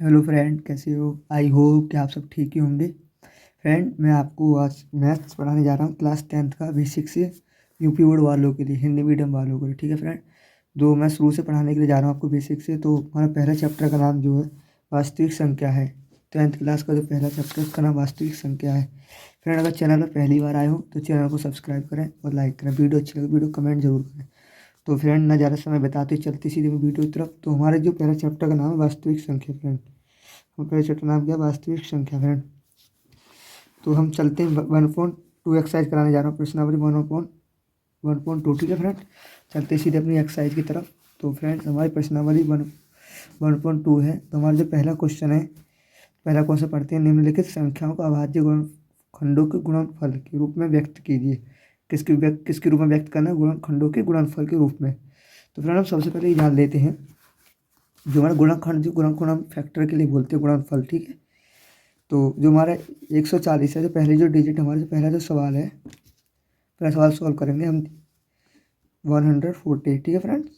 Hello friend, कैसे हो? I hope कि आप सब ठीक ही होंगे। फ्रेंड, मैं आपको आज मैथ्स पढ़ाने जा रहा हूँ क्लास 10th का बेसिक से यूपी बोर्ड वालों के लिए, हिंदी मीडियम वालों के लिए। ठीक है फ्रेंड, तो मैं शुरू से पढ़ाने के लिए जा रहा हूँ आपको बेसिक से। तो हमारा पहला चैप्टर का नाम जो है वास्तविक संख्या है। 10th क्लास का जो पहला चैप्टर उसका नाम वास्तविक संख्या है। फ्रेंड, अगर चैनल पर पहली बार आए हो तो चैनल को सब्सक्राइब करें और लाइक करें। वीडियो अच्छी लगे वीडियो कमेंट जरूर करें। तो फ्रेंड, ना ज़्यादा समय बताते चलते सीधे वीडियो की तरफ। तो हमारे जो पहला चैप्टर का नाम है वास्तविक संख्या फ्रेंड, पहले चैप्टर नाम क्या? वास्तविक संख्या फ्रेंड। तो हम चलते हैं 1.2 एक्सरसाइज कराने जा रहा हूँ, प्रश्नावली 1.2। ठीक है फ्रेंड, चलते हैं सीधे अपनी एक्सरसाइज की तरफ। तो फ्रेंड्स, हमारी प्रश्नावली 1.2 है। तो हमारा जो पहला क्वेश्चन है, पहला क्वेश्चन पढ़ते हैं। निम्नलिखित संख्याओं को अभाज्य गुणनखंडों के गुणनफल के रूप में व्यक्त कीजिए। किसके रूप में व्यक्त करना है? गुणनखंडों के गुणनफल के रूप में। तो फ्रेंड, हम सबसे पहले ये जान लेते हैं जो हमारा गुणनखंड, जो गुणनखंड हम फैक्टर के लिए बोलते हैं गुणनफल। ठीक है, तो जो हमारा 140 है, जो पहले जो डिजिट हमारा जो पहला जो सवाल है, पहला सवाल सॉल्व करेंगे हम 140। ठीक है फ्रेंड्स,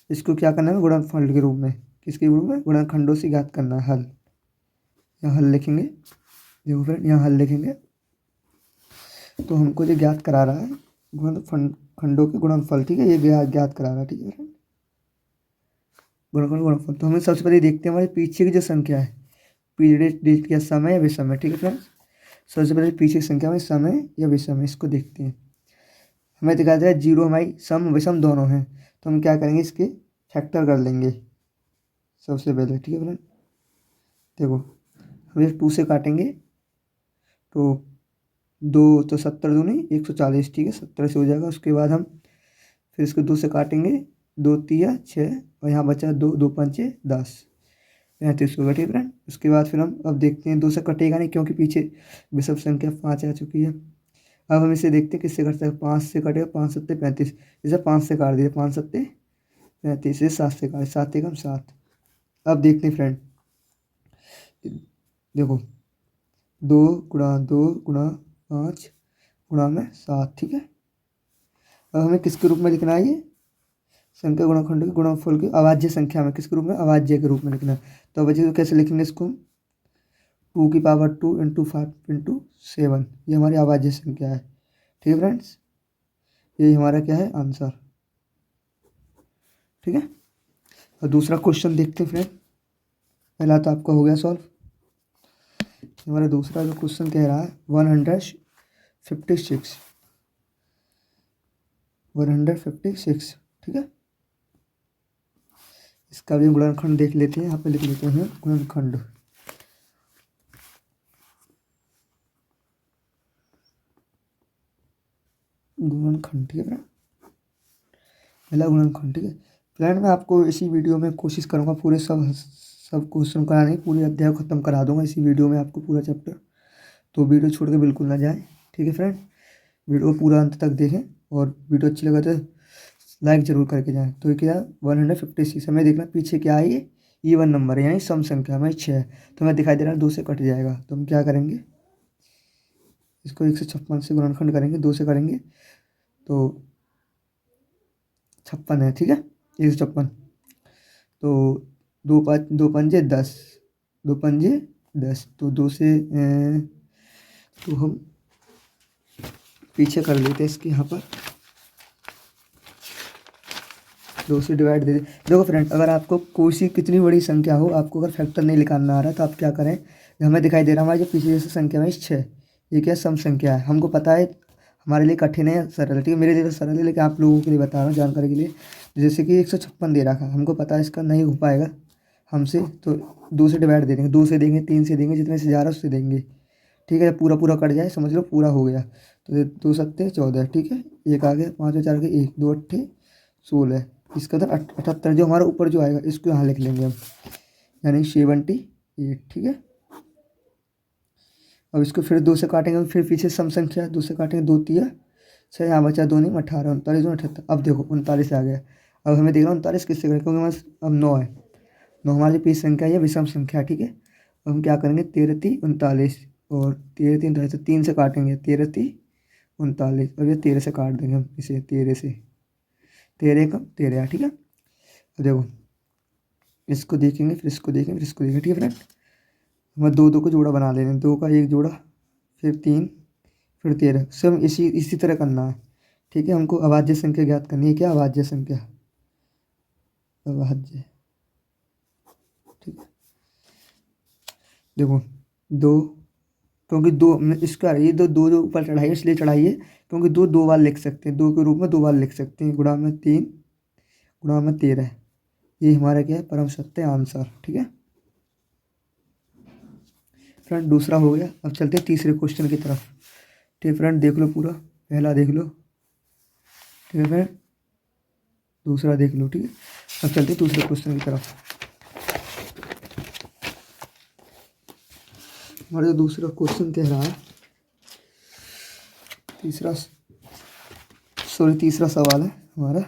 इसको क्या करना है? गुणनफल के रूप में। किसके रूप में? गुणनखंडों से ज्ञात करना है। हल, यहाँ हल लिखेंगे। देखो फ्रेंड, यहाँ हल लिखेंगे। तो हमको जो ज्ञात करा रहा है खंडों के गुणनफल। ठीक है, ये ज्ञात करा रहा है। ठीक है फ्रेंड, गुणनखंड गुणनफल। तो हमें सबसे पहले देखते हैं हमारे पीछे की जो संख्या है, पीरियड डिजिट या समय या विषम। ठीक है फ्रेंड्स, सबसे पहले पीछे की संख्या में समय या विषम, इसको देखते हैं। हमें दिखाया जाए जीरो हमारी सम विषम दोनों हैं, तो हम क्या करेंगे? इसके फैक्टर कर लेंगे सबसे पहले। ठीक है फ्रेंड, देखो हम इसे 2 से काटेंगे तो 2 तो 70 दूनी 140। ठीक है, 70 से हो जाएगा। उसके बाद हम फिर इसको 2 से काटेंगे, 2 तिया 6 और यहाँ बचा 2, 2 पंचे 10, 35 होगा। ठीक है फ्रेंड, उसके बाद फिर हम अब देखते हैं 2 से कटेगा नहीं, क्योंकि पीछे विषम संख्या 5 आ चुकी है। अब हम इसे देखते हैं किससे कट सकते हैं। 5 से कटेगा, 5 सत्ते 35। इसे 5 से काट दिया, 5 सत्ते 35। इसे 7 से काट, 7 एकम 7। अब देखते हैं फ्रेंड, देखो 2 गुणा 2 गुणा 5 गुणा में 7। ठीक है, अब हमें किसके रूप में लिखना है? ये संख्या गुणनखंड के गुणनफल की अभाज्य संख्या में किसके रूप में? अभाज्य के रूप में लिखना है। तो बच्चे तो कैसे लिखेंगे इसको? 2 की पावर 2 इंटू 5 इंटू 7, ये हमारी अभाज्य संख्या है। ठीक है फ्रेंड्स, ये हमारा क्या है? आंसर। ठीक है, और दूसरा क्वेश्चन देखते हैं फ्रेंड। पहला तो आपका हो गया सॉल्व। हमारा दूसरा जो क्वेश्चन कह रहा है 156। ठीक है, इसका भी गुणनखंड देख लेते हैं। यहाँ पे लिख लेते हैं गुणनखंड। गुणनखंड, ठीक है फ्रेंड, पहला गुणनखंड। ठीक है फ्रेंड, मैं आपको इसी वीडियो में कोशिश करूँगा पूरे सब क्वेश्चन कराने की, पूरे अध्याय खत्म करा दूंगा इसी वीडियो में आपको पूरा चैप्टर। तो वीडियो छोड़ के बिल्कुल ना जाए। ठीक है फ्रेंड, वीडियो को पूरा अंत तक देखें और वीडियो अच्छी लगे तो लाइक जरूर करके जाएँ। तो ये क्या 156 हमें देखना पीछे क्या है? ये इवन नंबर है, यानी सम संख्या हमें 6 है। तो हमें दिखाई दे रहा है 2 से कट जाएगा। तो हम क्या करेंगे? इसको 156 से गुणनखंड करेंगे, 2 से करेंगे तो 56 है। ठीक है, 156। तो 2 पंजे 10, 2 पंजे 10। तो 2 से तो हम पीछे कर लेते हैं इसके, यहाँ पर 2 से डिवाइड दे दे। देखो फ्रेंड, अगर आपको कोई सी कितनी बड़ी संख्या हो, आपको अगर फैक्टर नहीं निकालना आ रहा तो आप क्या करें? हमें दिखाई दे रहा है हमारे जो पीछे जैसे संख्या में 6, ये क्या सम संख्या है। हमको पता है हमारे लिए कठिन है सरल। ठीक है, मेरे लिए तो सरल है, लेकिन आप लोगों के लिए बता रहा हूँ जानकारी के लिए। जैसे कि 156 दे रखा, हमको पता है इसका नहीं हो पाएगा हमसे, तो 2 से डिवाइड दे देंगे, 2 से देंगे, 3 से देंगे, जितने से जा रहा है उससे देंगे। ठीक है, पूरा पूरा कट जाए समझ लो पूरा हो गया। तो 2 सत्ते 14। ठीक है, एक आ गया, 5 और 4 के 1, 2 अट्ठे 16। इसका तो 78 जो हमारा ऊपर जो आएगा इसको यहाँ लिख लेंगे हम, यानी 78। ठीक है, अब इसको फिर 2 से काटेंगे, फिर पीछे सम संख्या 2 से काटेंगे, 2 तिया 6, यहाँ बचा 2 नहीं 18, 39 दूनी 78। अब देखो 39 आ गया। अब हमें देखना 39 किससे करें, क्योंकि हमारे अब 9 है। 9 हमारी पीछे संख्या है, विषम संख्या। ठीक है, अब हम क्या करेंगे? 13 × 39 और 13 × 39, तो 3 से काटेंगे, 13 × 39 और ये 13 से काट देंगे हम इसे, 13 से 13 × 13। ठीक है, अब देखो इसको देखेंगे, फिर इसको देखेंगे, फिर इसको देखेंगे, ठीक है फ्रेंड। हमें दो दो को जोड़ा बना लेना है, 2 का एक जोड़ा, फिर 3, फिर 13, सब इसी इसी तरह करना है, ठीक है। हमको अभाज्य संख्या ज्ञात करनी है। क्या अभाज्य संख्या, अभाज्य, ठीक है। देखो 2, क्योंकि दो इसका ये दो दो जो ऊपर चढ़ाइए इसलिए चढ़ाइए क्योंकि दो दो बार लिख सकते हैं, 2 के रूप में 2 बार लिख सकते हैं, गुणा में 3 गुणा में 13, ये हमारा क्या है, परम सत्य आंसर, ठीक है फ्रेंड। दूसरा हो गया। अब चलते हैं तीसरे क्वेश्चन की तरफ, ठीक है फ्रेंड। देख लो पूरा, पहला देख लो, ठीक है फ्रेंड, दूसरा देख लो, ठीक है। अब चलते हैं दूसरे क्वेश्चन की तरफ। हमारा जो दूसरा क्वेश्चन कह रहा है, तीसरा सवाल है हमारा,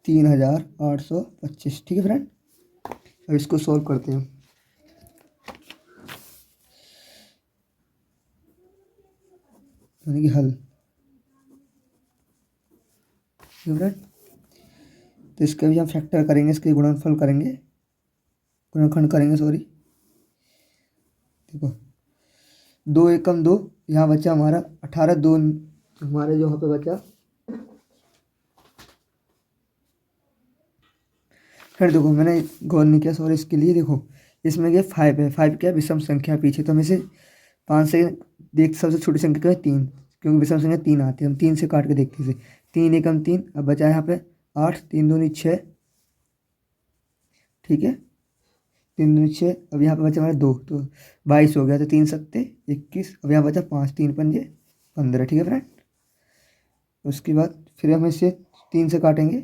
$3,825, ठीक है फ्रेंड। अब इसको सॉल्व करते हैं, यानी कि हल, ठीक है फ्रेंड। तो इसका भी हम फैक्टर करेंगे, इसके गुणनफल करेंगे, गुणनखंड करेंगे, सॉरी। देखो 2 एकम 2, यहाँ बचा हमारा 18, 2 हमारे जो यहाँ पे बचा, फिर देखो मैंने गौर नहीं किया, सॉरी इसके लिए। देखो इसमें क्या 5 है, 5 क्या है, विषम संख्या पीछे, तो हम इसे 5 से देख, सबसे छोटी संख्या क्या है 3, क्योंकि विषम संख्या 3 आती है, हम 3 से काट के देखते हैं। 3 एकम 3, अब बचा यहाँ पे 8, 3 दूनी 6, ठीक है, 3 दूनी 6, अब यहाँ पे बचा हमारा 2, तो 22 हो गया, तो 3 सत्ते 21, अब यहाँ बचा 5, 3 पंजे 15, ठीक है फ्रेंड। उसके बाद फिर हम इसे 3 से काटेंगे,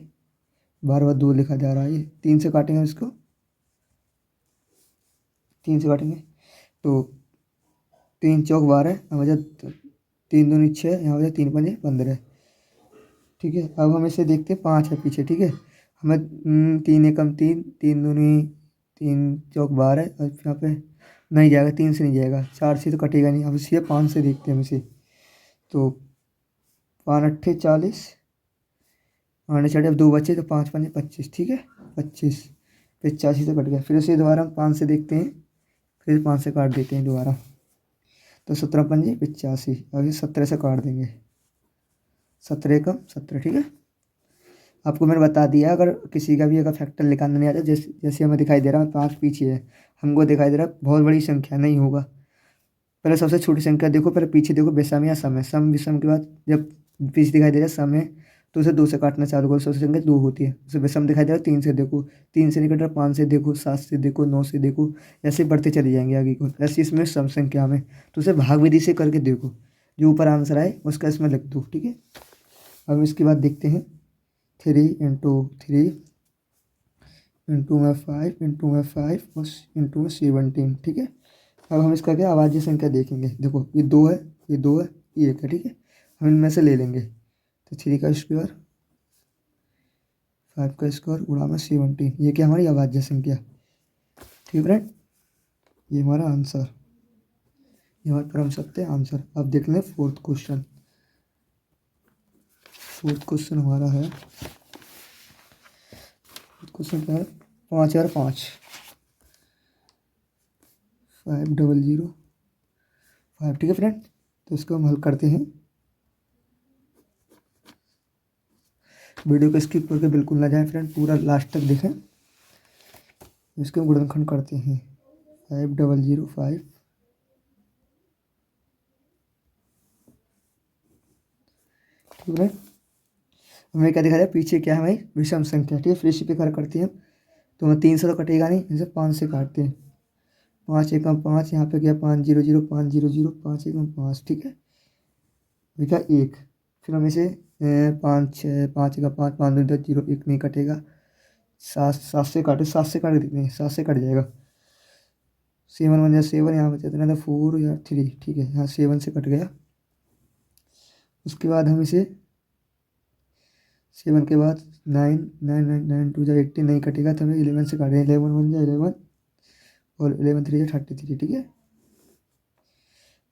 बार बार 2 लिखा जा रहा है, ये 3 से काटेंगे, इसको 3 से काटेंगे तो 3 चौक 12, यहाँ बचा 3 दूनी 6, यहाँ बचा 3 पंजे 15, ठीक है। अब हम इसे देखते हैं, 5 है पीछे, ठीक है। हमें 3 एकम 3, 3 दूनी 3 चौक 12, और यहाँ पे नहीं जाएगा, 3 से नहीं जाएगा, 4 से तो कटेगा नहीं। अब इसे 5 से देखते हैं हम इसे, तो 5 अट्ठे 40, आने चढ़े, अब 2 बचे, तो 5 पंजे 25, ठीक है, 25, 85 से कट गया। फिर उसे दोबारा हम 5 से देखते हैं, फिर 5 से काट देते हैं दोबारा, तो 17 पंजे 85, अभी 17 से काट देंगे, 17 एकम 17, ठीक है। आपको मैंने बता दिया, अगर किसी का भी अगर फैक्टर निकालना नहीं आता, जैसे जैसे हमें दिखाई दे रहा है 5 पीछे है, हमको दिखाई दे रहा है बहुत बड़ी संख्या नहीं होगा, पहले सबसे छोटी संख्या देखो, पहले पीछे देखो विषम या सम है, सम विषम के बाद जब पीछे दिखाई दे रहा है सम है, तो उसे 2 से काटना चालू करो, सबसे संख्या 2 होती है। उसे विषम दिखाई दे रहा है 3 से देखो, 3 से नहीं कट रहा, 5 से देखो, 7 से देखो, 9 से देखो, ऐसे बढ़ते चले जाएंगे आगे को, ऐसे इसमें सम संख्या में, तो उसे भाग विधि से करके देखो, जो ऊपर आंसर आए उसका इसमें लिख दो, ठीक है। अब इसके बाद देखते हैं 3 इंटू 3 इंटू में 5 इंटू में 5 और इंटू में 17, ठीक है। अब हम इसका क्या अभाज्य संख्या देखेंगे, देखो ये 2 है, ये 2 है, ये 1 है, ठीक है। हम इनमें से ले लेंगे, तो 3 का स्क्वायर 5 का स्क्वायर गुणा में 17, ये क्या हमारी अभाज्य संख्या, ठीक है फ्रेंड। ये हमारा आंसर, ये हमारा परम सत्य आंसर। अब देख लें फोर्थ क्वेश्चन। फोर्थ क्वेश्चन हमारा है, क्वेश्चन क्या है, 5005, 5005, ठीक है फ्रेंड। तो इसको हम हल करते हैं, वीडियो को स्किप करके बिल्कुल ना जाएं फ्रेंड, पूरा लास्ट तक देखें। इसको हम गुणनखंड करते हैं, 5005, ठीक है। हमें क्या दिखा रहा है, पीछे क्या है भाई, विषम संख्या, ठीक है। फिर इसी पे कर करते हैं, तो हमें 3 से तो कटेगा नहीं, जैसे 5 से काटते हैं, 5 एकम 5, यहाँ पे क्या 5 0 0 5 0 0 5 एकम 5, ठीक है, देखा 1। फिर हम इसे 5 6 5 एकम 5 5 2 0, 1 नहीं कटेगा, 7 से काटे, 7 से काट देते हैं, 7 से कट जाएगा, 7 1 7, यहाँ बचा इतना था 4 या 3, ठीक है, यहाँ 7 से कट गया। उसके बाद हम इसे 7 के बाद 9 9 9 9 2 18 नहीं कटेगा, तो हमें 11 से काटेंगे, 11 1 11 और 11 3 33, ठीक है।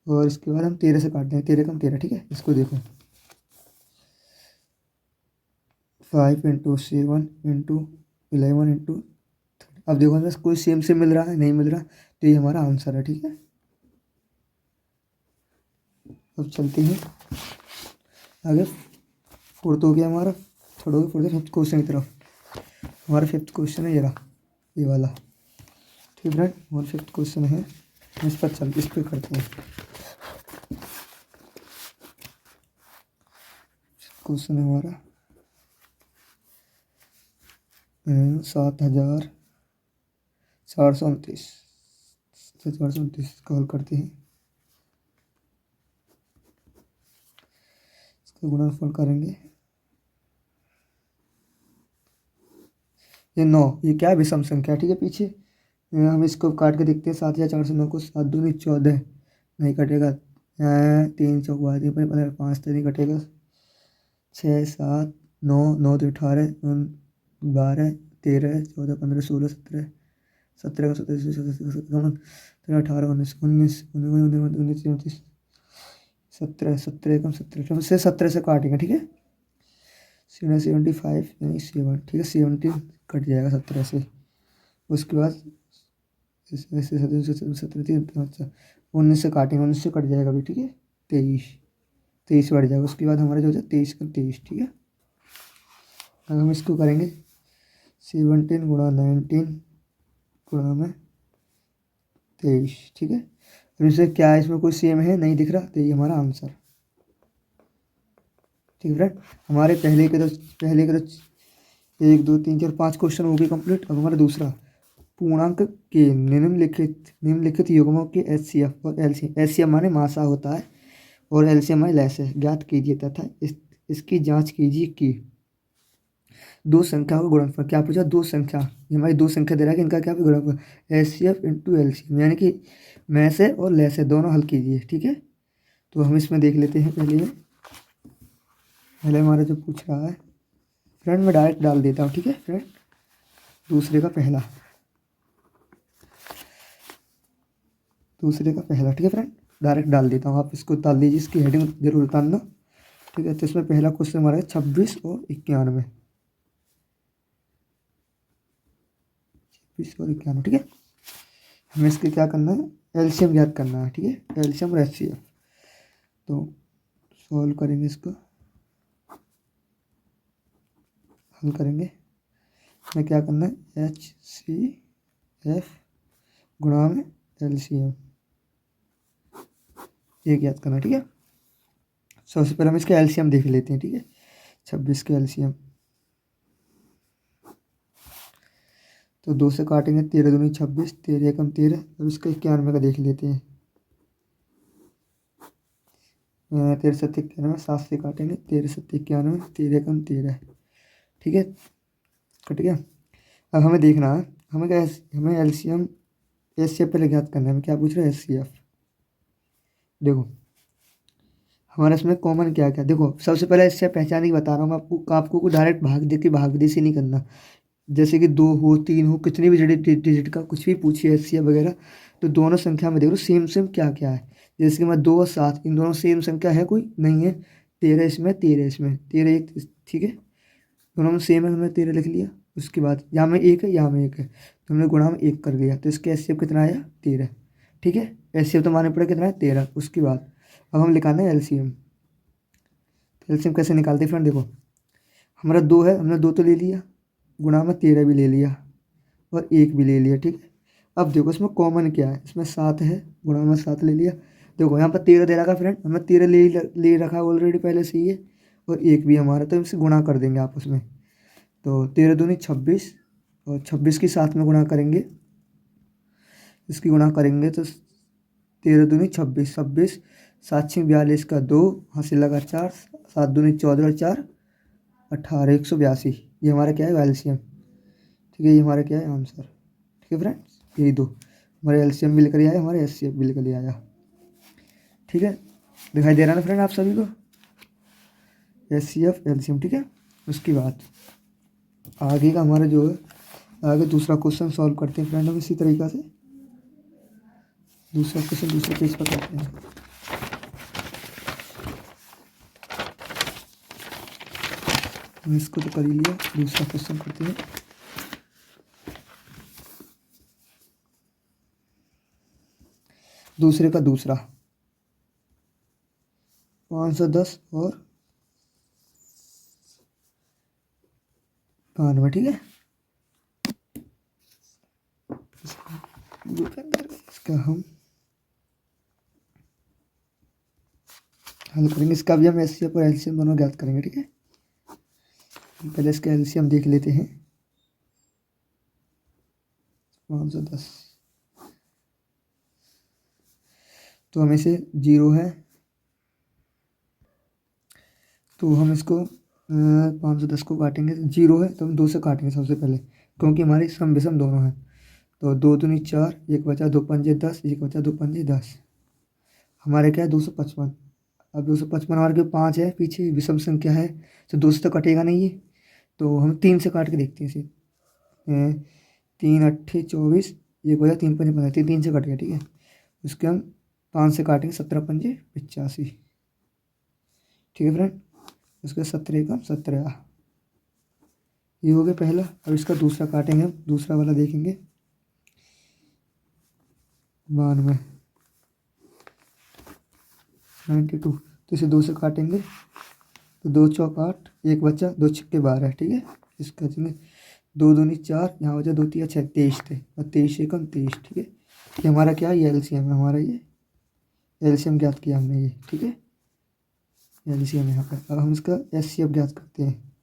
और इसके बाद हम 13 से काटते हैं, 13 कम 13, ठीक है। इसको देखो 5 × 7 × 11 × 30। अब देखो हमें कोई सेम से मिल रहा है, नहीं मिल रहा, तो ये हमारा आंसर है। ठीक है, अब चलते हैं आगे। फोर्थ हो गया हमारा, थर्ड हो गया, फोर्थ फिफ्थ क्वेश्चन की तरफ। हमारा फिफ्थ क्वेश्चन है ये रहा, ये वाला। ठीक है, हमारा फिफ्थ क्वेश्चन है, इस पर करते हैं। क्वेश्चन है हमारा 7,429 कॉल करते हैं। इसका गुणनफल करेंगे, ये 9, ये क्या है, विषम संख्या। ठीक है, पीछे हम इसको काट के देखते हैं। 7,409 को 7 दूनी 14 नहीं कटेगा, 3 चौक 12, 5 तो नहीं कटेगा, 6 7 9 9 तो 18, 12 13 14 15 16 17 17 17 18 19 19 19 19 17 17 कम 17 से 17 से काटेंगे। ठीक है, 75 यानी 7। ठीक है, 17 कट जाएगा 17 से। उसके बाद 19 से काटेंगे, 19 से कट जाएगा भी। ठीक है, 23 बढ़ जाएगा। उसके बाद हमारा जो है 23 का 23। ठीक है, अब हम इसको करेंगे 17 × 19 × 23। ठीक है, अब इससे क्या है, इसमें कोई सेम है, नहीं दिख रहा, तो ये हमारा आंसर। ठीक है फ्रेंड, हमारे पहले के तो 1 2 3 4 5 क्वेश्चन हो गए कंप्लीट। अब हमारा दूसरा, पूर्णांक के निम्नलिखित युग्मों के HCF और LCM। HCF माने मासा होता है और LCM माने लैस है, ज्ञात कीजिए तथा इसकी जांच कीजिए कि दो संख्या का गुणनफल। क्या पूछा, दो संख्या, ये हमारी दो संख्या दे रहा है कि इनका क्या गुणनफल, HCF × LCM, यानी कि में से और ले से दोनों हल कीजिए। ठीक है, तो हम इसमें देख लेते हैं। पहले हमारा जो पूछ रहा है फ्रेंड, मैं डायरेक्ट डाल देता हूँ। ठीक है फ्रेंड, दूसरे का पहला। ठीक है फ्रेंड, डायरेक्ट डाल देता हूँ, आप इसको डाल दीजिए, इसकी हेडिंग जरूर उतारना। ठीक है, तो इसमें पहला क्वेश्चन हमारा है 26 और 91। 26 और 91। ठीक है, हमें इसके क्या करना है, LCM ज्ञात करना है। ठीक है, LCM और HCF। तो सॉल्व करेंगे, इसको हल करेंगे। हमें क्या करना है, HCF गुणा में LCM, ये ज्ञात करना है। ठीक है, सबसे पहले हम इसके LCM देख लेते हैं। ठीक है, 26 के LCM, तो 2 से काटेंगे, 13 दूनी 26, 13 एकम 13। अब इसका 91 का देख लेते हैं, 13 7 91, 7 से काटेंगे, 13 7 91, 13 एकम 13। ठीक है, कट गया। अब हमें देखना है, हमें LCM HCF पहले ज्ञात करना है। हमें क्या पूछ रहा है, HCF। देखो हमारे इसमें कॉमन क्या क्या, देखो सबसे पहले इससे पहचान ही बता रहा हूँ मैं आपको डायरेक्ट भाग दे के भाग विधि से नहीं करना। जैसे कि 2 हो 3 हो, कितनी भी डिजिट का कुछ भी पूछिए HCF वगैरह, तो दोनों संख्या में देख लो सेम क्या क्या है। जैसे कि मैं 2 और 7, इन दोनों सेम संख्या है, कोई नहीं है। 13 इसमें, 13 इसमें, 13 एक। ठीक है, दोनों में सेम है, हमने 13 लिख लिया। उसके बाद यहाँ में 1 है, यहाँ में 1 है, तो हमने गुणा में 1 कर दिया, तो इसके HCF कितना आया, 13। ठीक है, HCF तो माने पड़े कितना है, 13। उसके बाद अब हम निकालना है LCM। LCM कैसे निकालते हैं फ्रेंड, देखो हमारा 2 है, हमने 2 तो ले लिया, गुणा में 13 भी ले लिया और 1 भी ले लिया। ठीक है, अब देखो इसमें कॉमन क्या है, इसमें 7 है, गुणा में 7 ले लिया। देखो यहाँ पर 13 दे रखा फ्रेंड, हमने 13 ले रखा ऑलरेडी पहले से ही है, और 1 भी हमारा, तो इसे गुणा कर देंगे आपस में। तो 13 दूनी 26, और 26 की 7 में गुणा करेंगे, इसकी गुणा करेंगे तो 13 दूनी 26, 26 7 6 42 का 2, हाथ से लगा 4, 7 दूनी 14 और 4 18, 182। ये हमारा क्या है, LCM। ठीक है, ये हमारा क्या है, आंसर। ठीक है फ्रेंड्स, यही दो हमारे LCM भी निकल आया, हमारे HCF भी निकल आया। ठीक है, दिखाई दे रहा है ना फ्रेंड आप सभी को, HCF LCM। ठीक है, उसके बाद आगे का हमारा जो है, आगे दूसरा क्वेश्चन सॉल्व करते हैं फ्रेंड हम इसी तरीक़ा से। दूसरा क्वेश्चन दूसरे पेज पर करते हैं। हम इसको तो कर ही लिया, दूसरा क्वेश्चन करते हैं। दूसरे का दूसरा 510 और 92, ठीक है। इसका हम हल करेंगे, इसका भी हम एचसीएफ और एलसीएम दोनों ज्ञात करेंगे, ठीक है। पहले इसका एलसीएम देख लेते हैं। 510 तो हमें से 0 है, तो हम इसको 510 को काटेंगे। 0 है तो हम 2 से काटेंगे सबसे पहले, क्योंकि हमारी सम विषम दोनों हैं। तो 2 दूनी 4, 1 बचा 2 पंजे 10, 1 बचा 2 पंजे 10, हमारे क्या है 255। अब 255 हमारे के 5 है, पीछे विषम संख्या है तो 2 से तो कटेगा नहीं ये, तो हम 3 से काट के देखते हैं इसे। 3 अट्ठे 24, 1 बचा 3 पंजे 15, 3 से कट गया, ठीक है। उसके हम 5 से काटेंगे, 17 पंजे 85, ठीक है फ्रेंड। उसके 17 का 17, ये हो गया पहला। अब इसका दूसरा काटेंगे हम, दूसरा वाला देखेंगे 92, 92, तो इसे 2 से काटेंगे तो 2 चौक 8, 1 बचा 2 छक्के 12, ठीक है। इसका देंगे 2 दूनी 4, यहाँ बचा 2 तिया 6, 23 थे, और 23 एकम 23, ठीक है। ये हमारा क्या है, ये एलसीएम है हमारा, ये एलसीएम ज्ञात किया हमने ये, ठीक है। एलसीएम है यहाँ पर। अब हम इसका एचसीएफ ज्ञात करते हैं।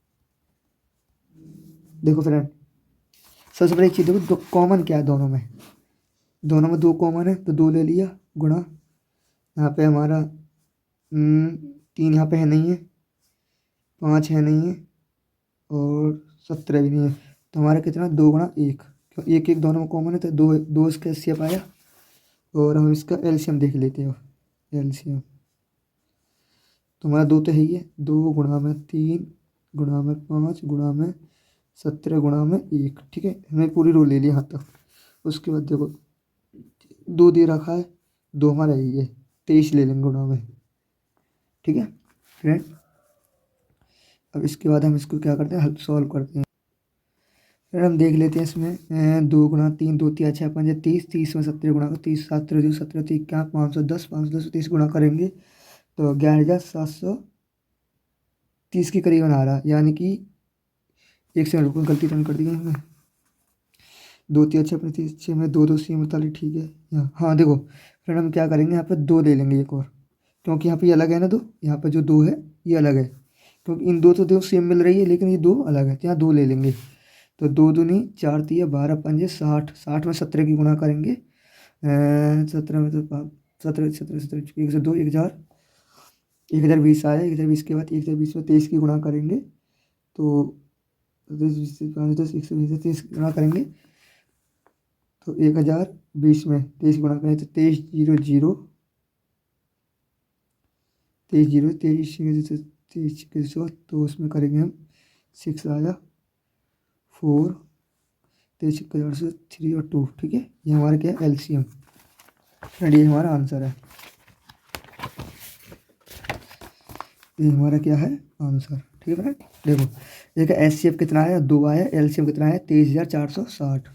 देखो फ्रेंड, सबसे पहले एक चीज़ देखो, दो कॉमन क्या है दोनों में, दोनों में 2 कॉमन है, तो 2 ले लिया, गुणा यहाँ पे हमारा 3 यहाँ पे है नहीं है, 5 है नहीं है, और 17 भी नहीं है, तो हमारा कितना 2 गुणा 1, क्यों 1 1 दोनों में कॉमन है, तो 2 2 इसका एचसीएफ आया। और हम इसका एलसीएम देख लेते हैं। एलसीएम तो हमारा 2 तो है ही है, 2 गुणा में 3 गुणा में 5 गुणा में 17 गुणा में 1, ठीक है। हमने पूरी रो ले ली यहाँ तक। उसके बाद देखो 2 दे रखा है, 2 हमारा यही है, 23 ले लेंगे गुणा में, ठीक है फ्रेंड। अब इसके बाद हम इसको क्या करते हैं, हल सॉल्व करते हैं। फिर हम देख लेते हैं इसमें 2 गुणा 3, 2 तिया 6 पंजे 30, 30 में 17 गुणा का 30, 7 जो 17 30 क्या 510, 510 30 गुणा करेंगे तो 11,730 के करीबन आ रहा, यानी कि 1 सेकंड रुको, गलती तो नहीं कर दी है हमने। 2 तिया 6 35, 6 में 2 2 सी 39, ठीक है। यहाँ हाँ देखो फ्रेंड, हम क्या करेंगे, यहाँ पर 2 ले लेंगे एक और, क्योंकि यहाँ पे ये अलग है ना 2, यहाँ पर जो 2 है ये अलग है, क्योंकि इन 2 तो 2 सेम मिल रही है, लेकिन ये 2 अलग है, तो यहाँ 2 ले लेंगे। तो 2 दूनी 4 तिया 12 पंजे 60, 60 में 17 की गुणा करेंगे, 17 में तो 17 17 17 1 से 2 1020 आया। 1020 के बाद 1020 में 23 की गुणा करेंगे, तो 20 से 5 10 120 से 23 गुणा करेंगे तो 1020 में 23 गुणा करें तो 23 0 0, 23 0 23 23 तो उसमें करेंगे हम 6 आया 4, 23 से 3 और 2, ठीक है। ये हमारा क्या है एलसीएम फ्रेंड, ये हमारा आंसर है, ये हमारा क्या है आंसर, ठीक है फ्रेंड। देखो एक एचसीएफ कितना है 2 आया, एलसीएम कितना है 23,460,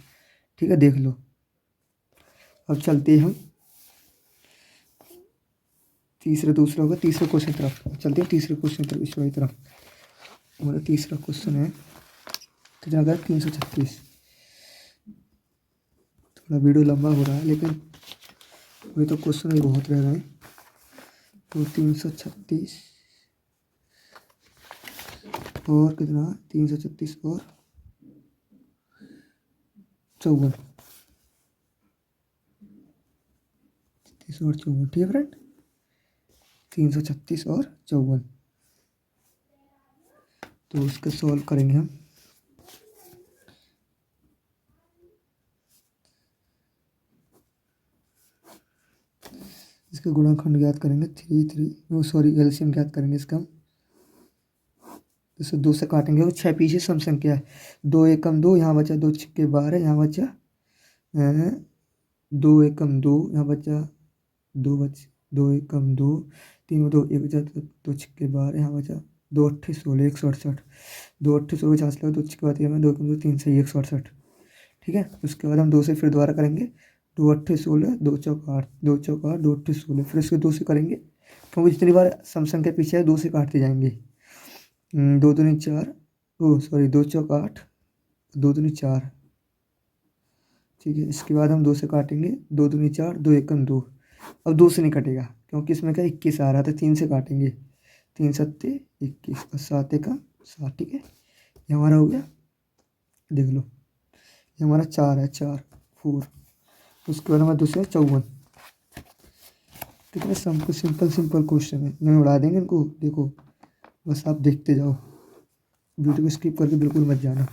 ठीक है देख लो। अब चलते हैं हम दूसरा होगा तीसरे क्वेश्चन तरफ, चलते हैं तीसरे क्वेश्चन तरफ, इस वाली तरफ। हमारा तीसरा क्वेश्चन है कितना अगर 336, थोड़ा वीडियो लंबा हो रहा है लेकिन अभी तो क्वेश्चन भी बहुत रह रहे हैं। तो 336 और कितना 336 और 54, 36 और 54, ठीक है फ्रेंड। 336 और 54, तो उसका सॉल्व करेंगे हम। इसका गुणनखंड ज्ञात करेंगे 3 सॉरी एलसीएम ज्ञात करेंगे इसका हम। इसे 2 से काटेंगे, वो 6 पीछे सम संख्या है, 2 एकम 2, यहाँ बचा 2 छक्के 12, यहाँ बचा 2 एकम 2, यहाँ बचा 2 एकम 2, 3 में 2 1 बचा 2 छक्के 12, यहाँ बचा दो अट्ठे 16 168, दो अट्ठे 16 50 लगा, दो छक्के बाद में 2 कम 2 3 सही 168। ठीक है, उसके बाद हम 2 से फिर दोबारा करेंगे, दो अट्ठे 16 2 चौक 8, 2 चौक 8 2 अट्ठे 16, फिर उसके 2 से करेंगे क्योंकि जितनी बार सम संख्या पीछे है 2 से काटते जाएंगे। 2 दूनी 4, ओ सॉरी 2 चौक 8, 2 दूनी 4। ठीक है, इसके बाद हम 2 से काटेंगे, 2 दूनी 4, 2 एकम 2। अब 2 से नहीं कटेगा क्योंकि इसमें क्या 21 आ रहा था, 3 से काटेंगे, 3 सत्ते 21 और 7 एकम 7। ठीक है, ये हमारा हो गया, देख लो ये हमारा 4 है, 4 4। उसके बाद हमारा दूसरा 54। कितने सिंपल सिंपल क्वेश्चन है, मैं उड़ा देंगे इनको, देखो बस आप देखते जाओ, वीडियो को स्किप करके बिल्कुल मत जाना।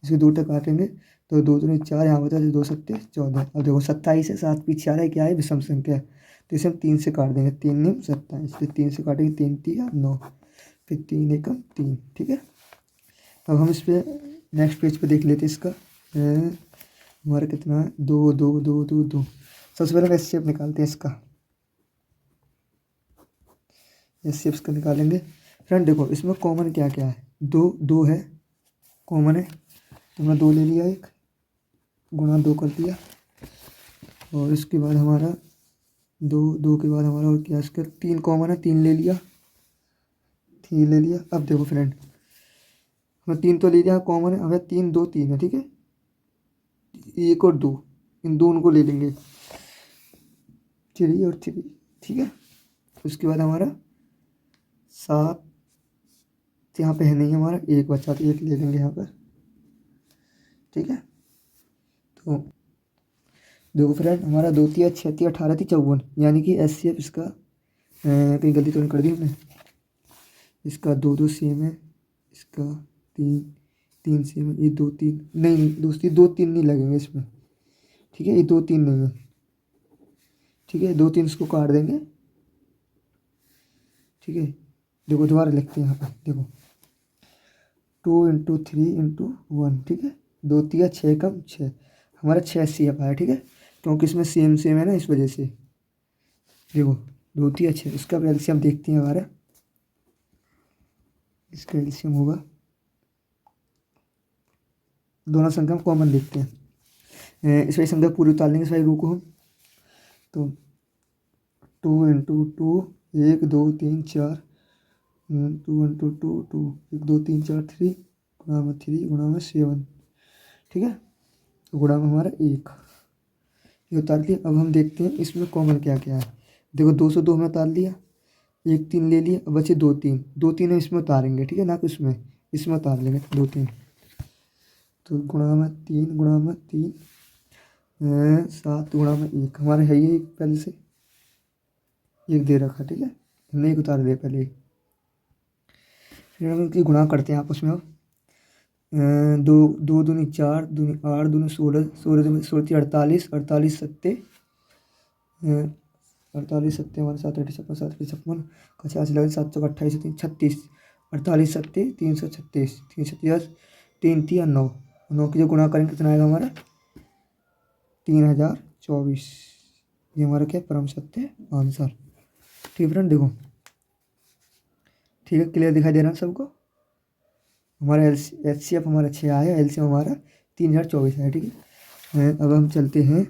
इसके 2 टक काटेंगे तो 2 दूनी 4, यहाँ बता 2 सत्ते 14। अब देखो 27 है, 7 पीछे आ रहा है, क्या है विषम संख्या है, तो इसे हम 3 से काट देंगे, 3 निम 27, फिर 3 से काटेंगे, 3 तिया 9, फिर 3 एकम 3। ठीक है, अब हम इस पर नेक्स्ट पेज पे देख लेते हैं इसका हमारा कितना है, 2 2 2 2 2। सबसे पहले एस शेप निकालते हैं इसका, एस शेप्स का निकालेंगे। फ्रेंड देखो इसमें कॉमन क्या क्या है, 2 2 है कॉमन है, तो हमने 2 ले लिया, एक गुणा 2 कर दिया, और इसके बाद हमारा 2 2 के बाद हमारा और क्या, इसका 3 कॉमन है, 3 ले लिया, 3 ले लिया। अब देखो फ्रेंड हमने 3 तो ले लिया कॉमन है, हमें 3 2 3 है। ठीक है, 1 और 2, इन दोनों को ले लेंगे, 3 और 3। ठीक है, उसके बाद हमारा 7 यहाँ पे है नहीं, हमारा 1 बचा, तो 1 ले लेंगे यहाँ पर। ठीक है, तो देखो फ्रेंड हमारा 2 तिया 6 तिया 18 थी 54, यानी कि एस सी एफ इसका कहीं गलती तो नहीं कर दी हमने, इसका 2 2 सेम है, इसका 3 3 सेम है, ये 2 3 नहीं दोस्ती 2 3 नहीं लगेंगे इसमें। ठीक है, ये 2 3 नहीं है। ठीक है, 2 3 इसको काट देंगे। ठीक है, देखो दोबारा लिखते हैं यहाँ पर, देखो 2 इंटू 3 इंटू 1। ठीक है, 2 तिया 6 कम 6, हमारा 6 सी एफ आया। ठीक है, क्योंकि इसमें सेम सेम है ना, इस वजह से देखो 2 तिया 6। इसका एलसीएम देखते हैं हमारा, इसका एलसीएम होगा, दोनों संख्या हम कॉमन देखते हैं, इस वाली संख्या पूरी उतार लेंगे इस वाली रू को हम, तो 2 इंटू 2 1 2 3 4, 2 इंटू 2 2 1 2 3 4 3 गुणा में 3 गुणा में 7। ठीक है, तो गुणा में हमारा 1, ये उतार लिया। अब हम देखते हैं इसमें कॉमन क्या क्या है, देखो 2 से 2 में उतार लिया, 1 3 ले लिया, अब बचे 2 3, 2 3 हम इसमें उतारेंगे। ठीक है, ना कि इसमें उतार लेंगे 2 3, तो गुणा में 3 गुणा में 3 7 गुणा में 1, हमारे है ये पहले से 1 दे रखा। ठीक है, हमने 1 उतार दिया पहले, फिर हम इनकी गुणा करते हैं आपस में। अब 2 2 दूनी 4 दूनी 8 दूनी 16, 16 दूनी 16 48, 48 सत्ते 48 सत्ते हमारे 7 8 56 7 56 50 लगे, 7 चौक 28 36, 48 सत्ते 336, 336 3 3 9, 9 की जो गुणा करेंगे कितना आएगा हमारा 3024। ये हमारा क्या परम सत्य आंसर। ठीक है फ्रेंड, देखो ठीक है, क्लियर दिखाई दे रहा है सबको। हमारा एच सी एफ हमारा 6 आया, एल सी एम हमारा 3024 है। ठीक है, अब हम चलते हैं,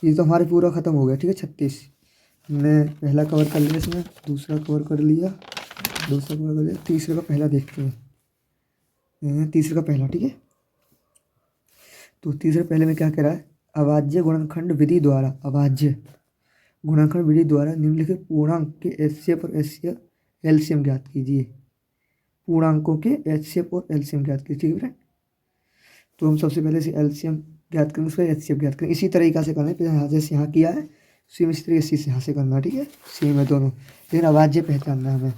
ये तो हमारे पूरा ख़त्म हो गया। ठीक है, 36 हमने पहला कवर कर लिया, इसमें दूसरा कवर कर लिया, दूसरा कवर कर लिया, तीसरे का पहला देखते हैं, तीसरे का पहला। ठीक है, तो तीसरे पहले में क्या कह रहा है, अभाज्य गुणनखंड विधि द्वारा, अभाज्य गुणनखंड विधि द्वारा निम्नलिखित पूर्णांक के एचसीएफ और एलसीएम ज्ञात कीजिए। पूर्णांकों के एचसीएफ और एलसीएम ज्ञात कीजिए। ठीक है फ्रेंड, तो हम सबसे पहले से एलसीएम ज्ञात करेंगे, उसका एचसीएफ ज्ञात करेंगे, इसी तरीका से करना है, यहाँ जैसे यहाँ किया है सेम इस तरीके से यहाँ से करना है। ठीक है, सेम है दोनों, लेकिन अभाज्य पहचानना है हमें।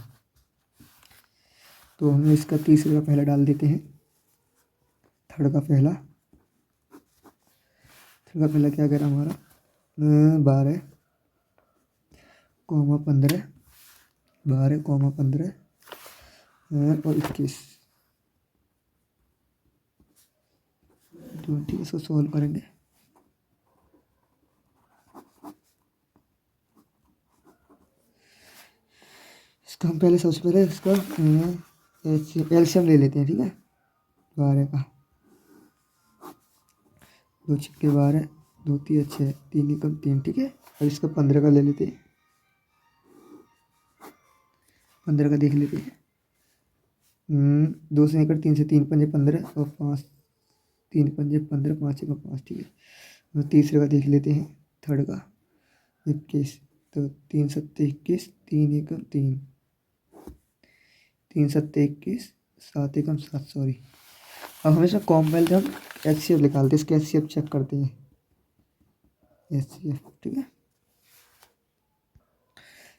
तो हम इसका तीसरे का पहला डाल देते हैं, थर्ड का पहला, थर्ड का पहला क्या कह रहा है हमारा 12, 15, 12, 15 और 21। तो ठीक है, इसको सॉल्व करेंगे। इसका तो हम पहले सबसे पहले इसका एलसीएम ले लेते हैं, ठीक है। 12 का, 2 छक्के 12, 2 3 6, 3 एकम 3, ठीक है। और इसका 15 का ले लेते हैं, 15 का देख लेते हैं। 2 से निकट 3 से 3 पंजे 15 और 5 3 पंजे 15, 5 एकम 5, ठीक है। और तीसरे का देख लेते हैं, थर्ड का 21, तो 3 सत्ते 21, 3 एकम 3, 3 सत्ते 21, 7 एकम 7, सॉरी। अब हमेशा कॉम्पैल हम एचसीएफ निकालते हैं, इसके एचसीएफ चेक करते हैं, एचसीएफ, ठीक है।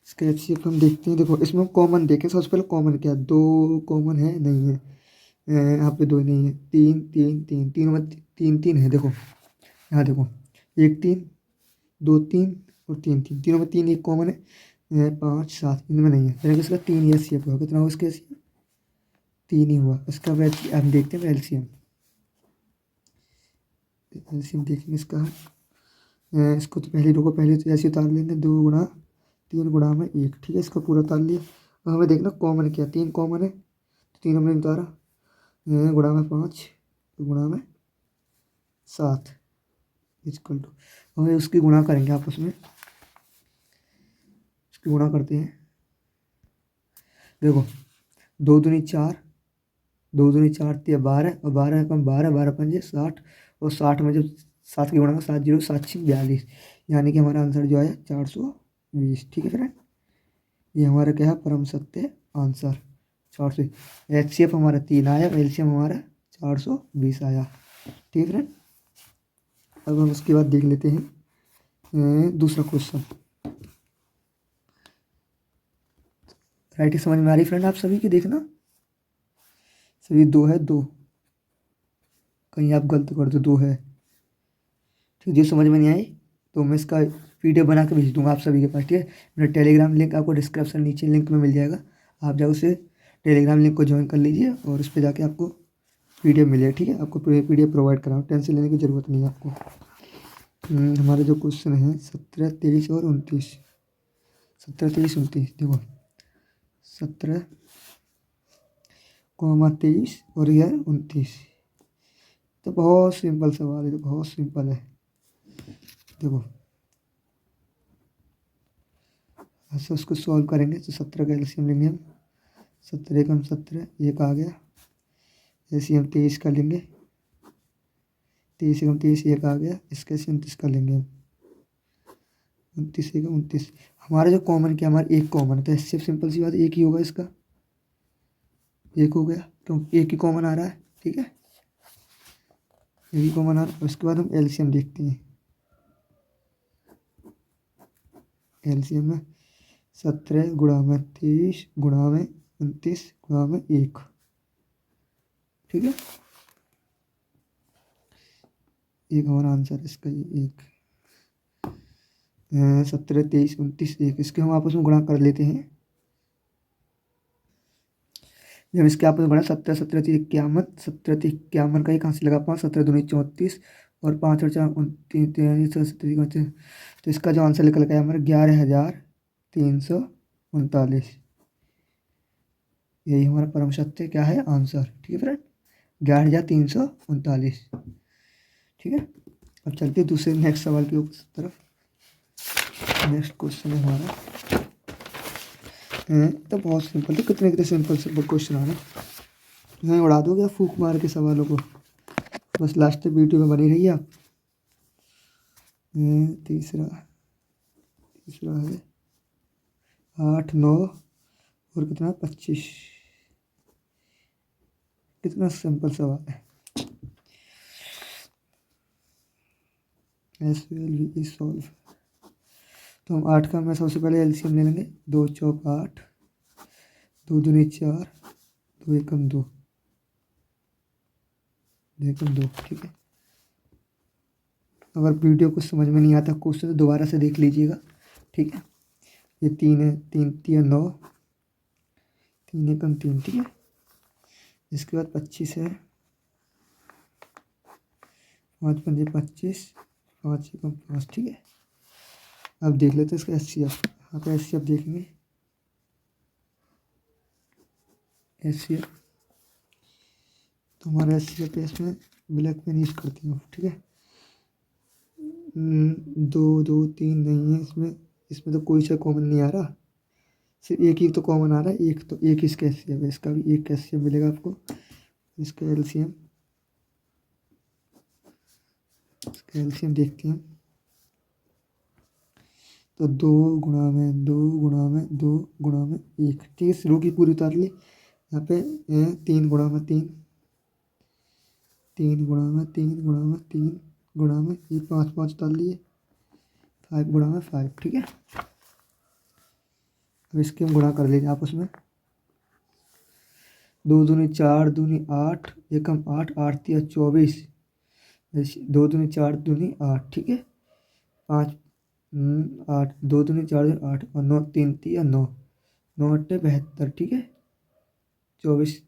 इसके एचसीएफ हम देखते हैं। देखो इसमें हम कॉमन देखें, सबसे पहले कॉमन क्या है, 2 कॉमन है, नहीं है, यहाँ पे 2 नहीं है, 3 3 3, तीनों में 3 3 है। देखो यहाँ देखो, 1 3, 2 3 और 3 3, तीनों में 3 एक कॉमन है, 5 7 इनमें नहीं है, यानी कि इसका 3 ही एचसीएफ हुआ। कितना हुआ इसका एचसीएफ, 3 ही हुआ। इसका हम देखते हैं एलसीएम, एलसीएम देखेंगे इसका। इसको तो पहले रोको, पहले तो ऐसे उतार लेंगे, 2 गुणा 3 गुणा में 1, ठीक है। इसका पूरा उतार लिया। अब हमें देखना कॉमन क्या, 3 कॉमन है, तो 3 हमने उतारा, गुणा में 5 गुणा में 7 इक्वल टू, हमें उसकी गुणा करेंगे आपस में, उसकी गुणा करते हैं। देखो 2 दूनी 4, 2 दूनी 4 3 12, और 12 कम 12, 12 पंजे 60, और 60 में जब 7 की गुणा में 7 0 7 6 42, यानी कि हमारा आंसर जो आया 420, ठीक है फ्रेंड। ये हमारा क्या है, परम सत्य आंसर 400। एचसीएफ हमारा 3 आया, एलसीएम हमारा 420 आया, ठीक है फ्रेंड। अब हम उसके बाद देख लेते हैं दूसरा क्वेश्चन। राइटिंग समझ में आ रही फ्रेंड आप सभी की, देखना सभी 2 है, 2 कहीं आप गलत कर दो, 2 है, ठीक। जो समझ में नहीं आई तो मैं इसका वीडियो बना के भेज दूंगा आप सभी के पास, ठीक है। मेरा टेलीग्राम लिंक आपको डिस्क्रिप्शन नीचे लिंक में मिल जाएगा, आप जाओ उसे टेलीग्राम लिंक को ज्वाइन कर लीजिए और उस पर जाके आपको पीडीएफ मिलेगा, ठीक है। आपको पीडीएफ प्रोवाइड कराऊँ, टेंशन लेने की ज़रूरत नहीं है आपको। हमारे जो क्वेश्चन है 17 23 और 29, 17 23 29, देखो 17 23 और यह 29, तो बहुत सिंपल सवाल है, तो बहुत सिंपल है। देखो ऐसे उसको सॉल्व करेंगे तो 17 का एलसीएम लेंगे हम, 17 कम 17 एक आ गया, एलसीएम 23 का लेंगे, 23 कम 23 एक आ गया, इसका 29 का लेंगे हम, 29 कम 29। हमारा जो कॉमन क्या, हमारा एक कॉमन, तो एलसीएम सिंपल सी बात एक ही होगा, इसका एक हो गया, तो एक ही कॉमन आ रहा है, ठीक है, एक ही कॉमन आ रहा है। उसके बाद हम एलसीएम देखते हैं, एलसीएम में 17 गुणा में 23 गुणा में 29 गुणा में 1, ठीक है। एक हमारा आंसर इसका ये एक, 17 23 29 1, इसके हम आपस में गुणा कर लेते हैं। जब इसके आपस में गुणा 17 17 3 51, 17 3 51 का एक कहाँ से लगा 5, 17 दूनी 34 और 5 और 4 29, तो इसका जो आंसर निकल गया हमारा 11,339, यही हमारा परम सत्य क्या है आंसर, ठीक है फ्रेंड, 11,339, ठीक है। अब चलते हैं दूसरे नेक्स्ट सवाल की तरफ। नेक्स्ट क्वेश्चन है हमारा, तो बहुत सिंपल, तो कितने कितने सिंपल सिंपल क्वेश्चन आ रहे हैं, यहाँ उड़ा दोगे फूक मार के सवालों को, बस लास्ट तक वीडियो में बनी रहिए आप। तीसरा है 8 9 और कितना 25, कितना सिंपल सवाल है, सॉल्व। तो हम 8 का मैं सबसे पहले एलसीएम ले लेंगे, 2 चौक 8, 2 दूनी 4, 2 एकम 2, 2 एकम 2, ठीक है। अगर वीडियो कुछ समझ में नहीं आता क्वेश्चन तो दोबारा से देख लीजिएगा, ठीक है। ये 3 है, 3 3 9, 3 एकम 3, ठीक है। इसके बाद 25 है, 5 पंजे 25, 5 एकम 5, ठीक है। अब देख लेते हैं इसका एचसीएफ, यहाँ पे एचसीएफ देखेंगे, HCl। तो हमारा HCl पे इसमें ब्लैक पेन यूज़ करती हूँ, ठीक है। 2 2 3 नहीं है इसमें, इसमें तो कोई सा कॉमन नहीं आ रहा, सिर्फ एक ही तो कॉमन आ रहा है, एक तो एक इसका HCl है, इसका भी एक HCl मिलेगा आपको। इसका LCM, इसका LCM देखते हैं। तो 2 गुणा में 2 गुणा में 2 गुणा में 1, ठीक है। शुरू की पूरी उतार ली। यहाँ पे 3 गुणा में 3, 3 गुणा में 3 गुणा में 3 गुणा में ये 5 5 उतार लिए, 5 गुणा में 5, ठीक है। अब इसके हम गुणा कर लीजिए आपस में। 2 दूनी 4 दूनी 8, एकम 8 8 तिया 24, 2 दूनी 4 दूनी 8, ठीक है। 5 8, 2 दूनी 4 दूनी 8 और 9 3 तिया 9, 9 8 72, ठीक है। 24,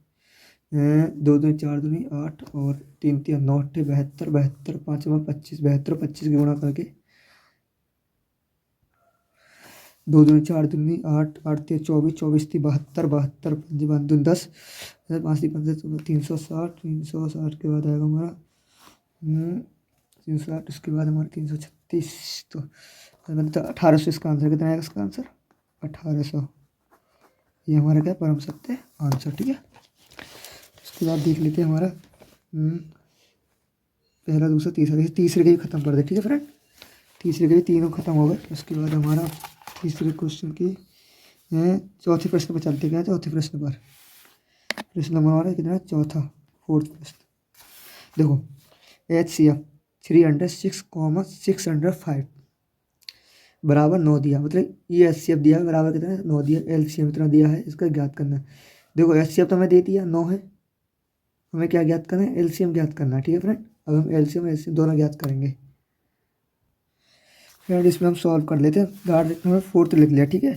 2 दूनी 4 दूनी 8 और 3 तिया 9 8 72, 72 5 25, 72 25 की गुणा करके 2 दूनी 4 दूनी 8 8 तिया 24, 24 थी 72, 72 5 दूनी 10, 5 थी 15 360, 360 के बाद आएगा हमारा 360, इसके बाद हमारा 336, तो 1800। इसका आंसर कितना आएगा? इसका आंसर 1800। ये हमारा क्या परम सत्य आंसर, ठीक है। उसके बाद देख लेते हैं हमारा पहला दूसरा तीसरा, तीसरे के भी खत्म कर दे, ठीक है फ्रेंड। तीसरे के भी तीनों खत्म हो गए। उसके बाद हमारा तीसरे क्वेश्चन की चौथे प्रश्न पर चलते गए। चौथे प्रश्न पर प्रश्न नंबर हमारा कितना? चौथा, फोर्थ प्रश्न। देखो HCl 306,605 बराबर 9 दिया, मतलब ये HCl दिया बराबर कितना? 9 दिया। LCM इतना दिया है, इसका ज्ञात करना है। देखो HCl तो हमें दे दिया 9 है, हमें क्या ज्ञात करना है? LCM ज्ञात करना है, ठीक है फ्रेंड। अब हम LCM दोनों ज्ञात करेंगे फ्रेंड। इसमें हम सॉल्व कर लेते हैं। डायरेक्ट हमने फोर्थ लिख लिया, ठीक है।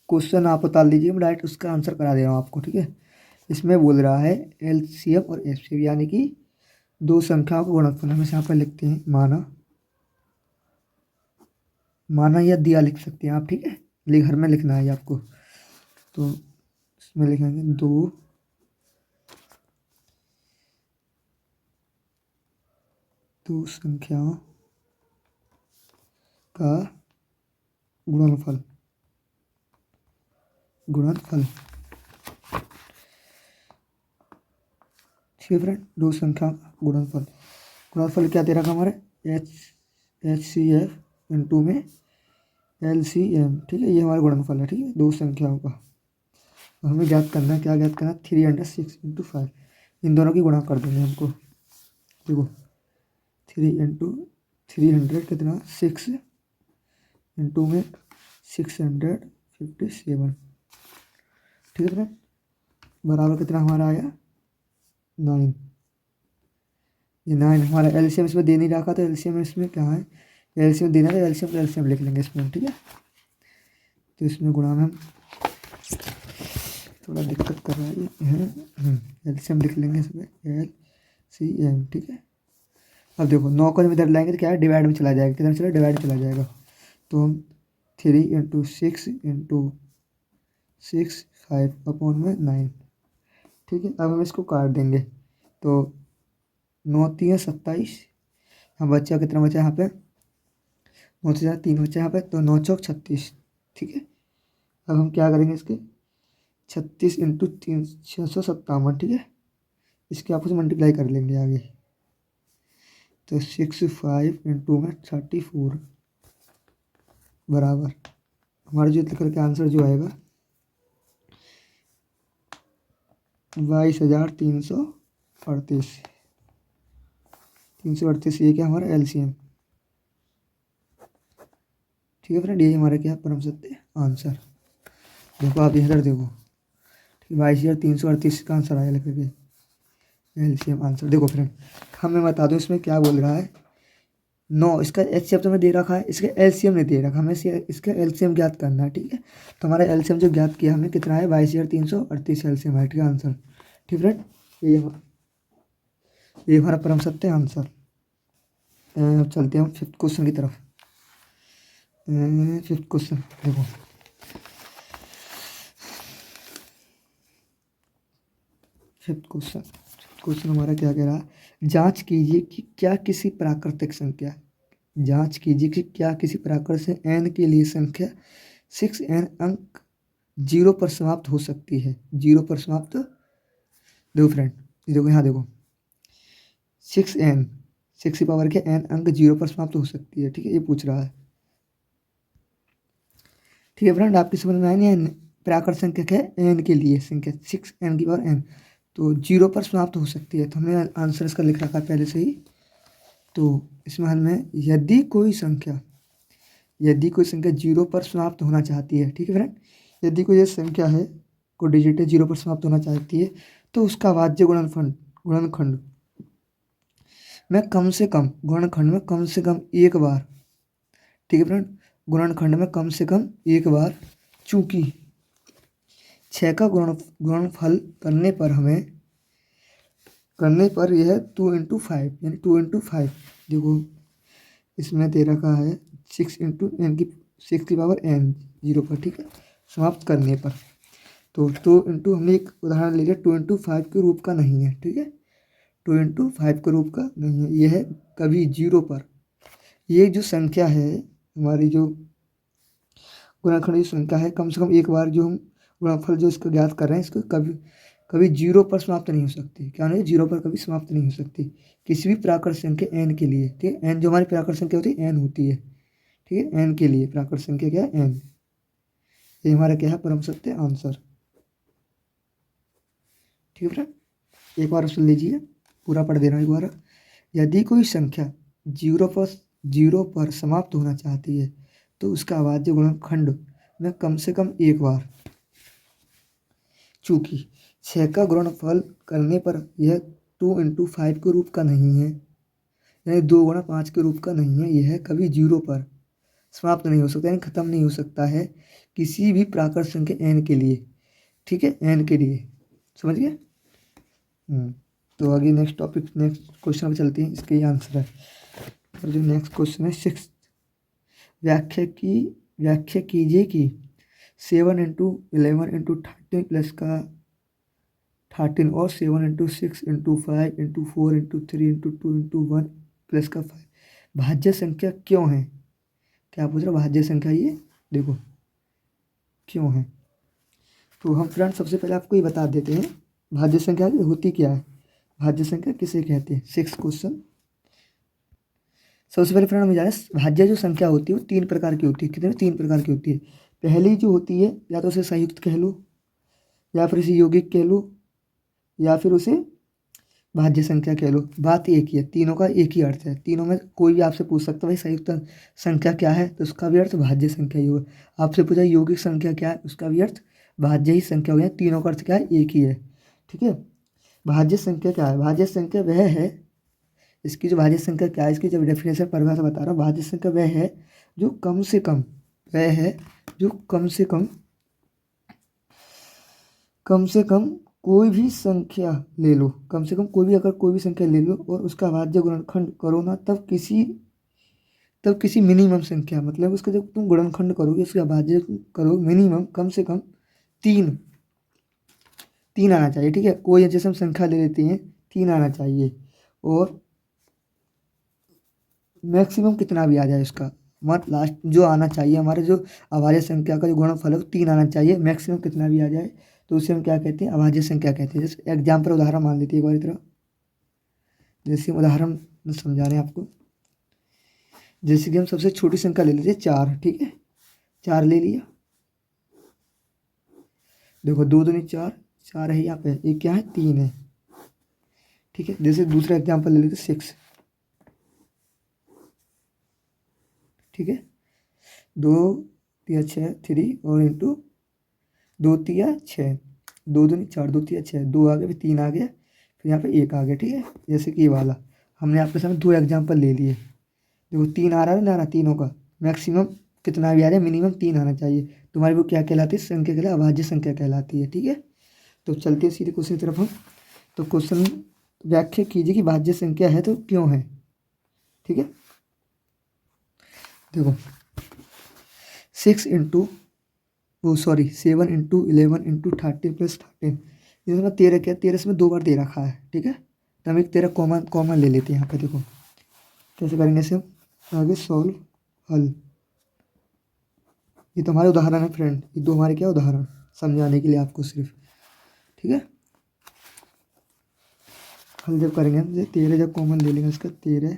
क्वेश्चन आप बता लीजिए, मैं डायरेक्ट उसका आंसर करा दे रहा हूँ आपको, ठीक है। इसमें बोल रहा है LCM और HCl यानी कि दो संख्याओं का गुणनफल। हम इसे यहाँ पर लिखते हैं माना या दिया लिख सकते हैं आप, ठीक है। घर में लिखना है आपको, तो इसमें लिखेंगे दो संख्याओं का गुणनफल, ठीक है फ्रेंड। दो संख्या का गुणनफल क्या दे रखा हमारे? HCF इंटू में LCM, ठीक है। ये हमारा गुणनफल है, ठीक है, दो संख्याओं का। हमें ज्ञात करना है, क्या ज्ञात करना है? 306 इंटू 5, इन दोनों की गुणा कर देंगे हमको। देखो 3 इंटू 300 कितना? 6 इंटू में 657, ठीक है फ्रेंड। बराबर कितना हमारा आया? 9। ये 9 हमारा LCM इसमें दे नहीं रखा, तो LCM इसमें क्या है? LCM देना है, तो LCM लिख लेंगे इसमें, ठीक है। तो इसमें गुणा में थोड़ा दिक्कत कर रहा है ये, LCM लिख लेंगे इसमें LCM, ठीक है। अब देखो 9 को जब इधर लाएंगे तो क्या है? डिवाइड में चला जाएगा, किधर चला? डिवाइड चला जाएगा। तो हम 3 इंटू 6 इंटू 6 5/9, ठीक है। अब हम इसको काट देंगे, तो 9 3 27, हम बच्चा कितना बचा यहाँ पे? 9 से 3 बचा यहाँ पे, तो 9 चौक 36, ठीक है। अब हम क्या करेंगे? इसके 36 इंटू 3 657, ठीक है। इसके आपस में मल्टीप्लाई कर लेंगे आगे, तो 6 5 इंटू में 34 बराबर हमारा जो लिख करके आंसर जो आएगा 22,338। 338 ये क्या हमारा? LCM, ठीक है फ्रेंड। ये हमारा क्या परम सत्य आंसर। देखो आप इधर देखो, 22,338 का आंसर आया लिख करके LCM आंसर। देखो फ्रेंड, हमें बता दो इसमें क्या बोल रहा है? 9, इसका HCF तो हमें दे रखा है, इसका LCM नहीं दे रखा, हमें इसका LCM ज्ञात करना है, ठीक है। तो हमारा LCM जो ज्ञात किया हमें कितना है? 22,338 LCM है, ठीक है आंसर, ठीक फ्रेंड। ये हमारा परम सत्य आंसर। अब चलते हैं हम फिफ्थ क्वेश्चन की तरफ। फिफ्थ क्वेश्चन देखो, फिफ्थ क्वेश्चन। क्वेश्चन हमारा क्या कह रहा है, जांच कीजिए कि क्या किसी प्राकृतिक संख्या, जांच कीजिए कि क्या किसी प्राकृत से n के लिए संख्या 6n अंक 0 पर समाप्त हो सकती है। 0 पर समाप्त, देखो फ्रेंड, देखो यहाँ देखो 6n, 6 की पावर के n अंक 0 पर समाप्त हो सकती है। ठीक है, ये पूछ रहा है। ठीक है फ्रेंड, आपकी समझ में आया नहीं? प्राकृत संख्या क्या है, n के लिए संख्या 6n की पावर n, तो 0 पर समाप्त हो सकती है। तो हमने आंसर इसका लिख रखा है पहले से ही। तो इसमें हल में यदि कोई संख्या 0 पर समाप्त होना चाहती है, ठीक है फ्रेंड, यदि कोई ये संख्या है, कोई डिजिट है 0 पर समाप्त होना चाहती है, तो उसका वाज्य गुणनखंड में कम से कम, गुणनखंड में कम से कम एक बार, ठीक है फ्रेंड, गुणनखंड में कम से कम एक बार, चूंकि 6 का गुणनफल करने पर यह 2 इंटू 5 यानी 2 इंटू 5, देखो इसमें दे रखा है 6 इंटू एन की 6 की पावर n 0 पर, ठीक है, समाप्त करने पर। तो 2 इंटू, हमने एक उदाहरण ले लिया, 2 इंटू 5 के रूप का नहीं है, ठीक है, 2 इंटू 5 के रूप का नहीं है, यह है कभी 0 पर। ये जो संख्या है हमारी, जो गुणनखंड की संख्या है, कम से कम एक बार जो हम गुणनफल जो इसका ज्ञात कर रहे हैं, इसको कभी कभी 0 पर समाप्त नहीं हो सकती। क्या नहीं, 0 पर कभी समाप्त नहीं हो सकती किसी भी प्राकृत संख्या n के लिए। ठीक है, n जो हमारी प्राकृत संख्या होती है n होती है, ठीक है, n के लिए प्राकृत संख्या क्या है, n। ये हमारा क्या है, परम सत्य आंसर। ठीक है फ्रेंड, एक बार सुन लीजिए, पूरा पढ़ दे रहा हूँ एक बार। यदि कोई संख्या 0 पर समाप्त होना चाहती है, तो उसका अभाज्य गुणनखंड में कम से कम एक बार, चूंकि 6 का गुणनफल करने पर यह 2 इंटू 5 के रूप का नहीं है, यानी 2 गुणा 5 के रूप का नहीं है, यह कभी 0 पर समाप्त नहीं हो सकता, यानी खत्म नहीं हो सकता है किसी भी प्राकृत संख्या n के लिए। ठीक है, n के लिए, समझ गए? तो आगे नेक्स्ट क्वेश्चन पर चलते हैं, इसके आंसर है। और जो नेक्स्ट क्वेश्चन है 6, व्याख्या कीजिए कि 7 इंटू 11 इंटू 13 प्लस का 13 और 7 into 6 into 5 into 4 into 3 into 2 into 1 plus का 5 भाज्य संख्या क्यों है? क्या पूछ रहा, भाज्य संख्या ये देखो क्यों है। तो हम फ्रेंड सबसे पहले आपको ये बता देते हैं भाज्य संख्या होती क्या है, भाज्य संख्या किसे कहते हैं। 6 क्वेश्चन, सबसे पहले फ्रेंड हमें जाने भाज्य जो संख्या होती है वो 3 प्रकार की होती है। कितने, 3 प्रकार की होती है। पहली जो होती है, या तो उसे संयुक्त कह लो, या फिर उसे यौगिक कह लो, या फिर उसे भाज्य संख्या कह लो। बात एक ही है, तीनों का एक ही अर्थ है। तीनों में कोई भी आपसे पूछ सकता है भाई संयुक्त संख्या क्या है, तो उसका भी अर्थ भाज्य संख्या ही होगा। आपसे पूछा यौगिक संख्या क्या है, उसका भी अर्थ भाज्य ही संख्या हो गया। तीनों का अर्थ क्या है, एक ही है। ठीक है, भाज्य संख्या क्या है, भाज्य संख्या वह है, इसकी जो भाज्य संख्या क्या है, इसकी जब डेफिनेशन परिभाषा बता रहा हूँ, भाज्य संख्या वह है जो कम से कम, वह है जो कम से कम कोई भी संख्या ले लो, कम से कम अगर कोई भी संख्या ले लो और उसका भाज्य गुणनखंड करो ना, तब किसी मिनिमम संख्या, मतलब उसका जब तुम गुणनखंड करोगे, उसका भाज्य करो, मिनिमम कम से कम 3 आना चाहिए। ठीक है, कोई जैसे हम संख्या ले लेते हैं 3 आना चाहिए, और मैक्सिमम कितना भी आ जाए उसका, हमारा लास्ट जो आना चाहिए, हमारे जो अभाज्य संख्या का जो गुणनफल है 3 आना चाहिए, मैक्सिमम कितना भी आ जाए, तो उसे हम क्या कहते हैं, अभाज्य संख्या कहते हैं। जैसे एग्जाम्पल उदाहरण मान लेते हैं एक बार तरह, जैसे उदाहरण समझा रहे हैं आपको, जैसे कि हम सबसे छोटी संख्या ले लेते हैं 4। ठीक है, 4 ले लिया, देखो 2 दूनी 4, 4 है यहाँ पे, एक क्या है 3 है। ठीक है, जैसे दूसरा एग्जाम्पल ले लेते 6। ठीक है, 2 तिया 6 3 और इंटू 2 तिया 6, 2 दूनी 4, 2 तिया 6, 2 आ गया, फिर 3 आ गया, फिर यहाँ पे 1 आ गया। ठीक है, जैसे कि ये वाला हमने आपके सामने 2 एग्जाम्पल ले लिए। देखो 3 आ रहा है ना, तीनों का मैक्सिमम कितना भी आ जाए, मिनिमम 3 आना चाहिए। तुम्हारी वो क्या कहलाती है, संख्या कहलाती है, अभाज्य संख्या कहलाती है। ठीक है, तो चलते हैं सीधे क्वेश्चन की तरफ हम। तो क्वेश्चन व्याख्या कीजिए कि भाज्य संख्या है तो क्यों है। ठीक है, देखो 7 इंटू 11 इंटू 13 प्लस 13, इसमें 13 क्या 13 इसमें 2 बार दे रखा है, ठीक है। तो हम एक 13 कॉमन कॉमन ले लेते हैं यहाँ पे। देखो कैसे करेंगे इसे हम आगे सॉल्व हल। ये तो हमारे उदाहरण है फ्रेंड, ये दो हमारे क्या उदाहरण समझाने के लिए आपको सिर्फ, ठीक है। हल जब करेंगे हम 13 जब कॉमन ले लेंगे इसका 13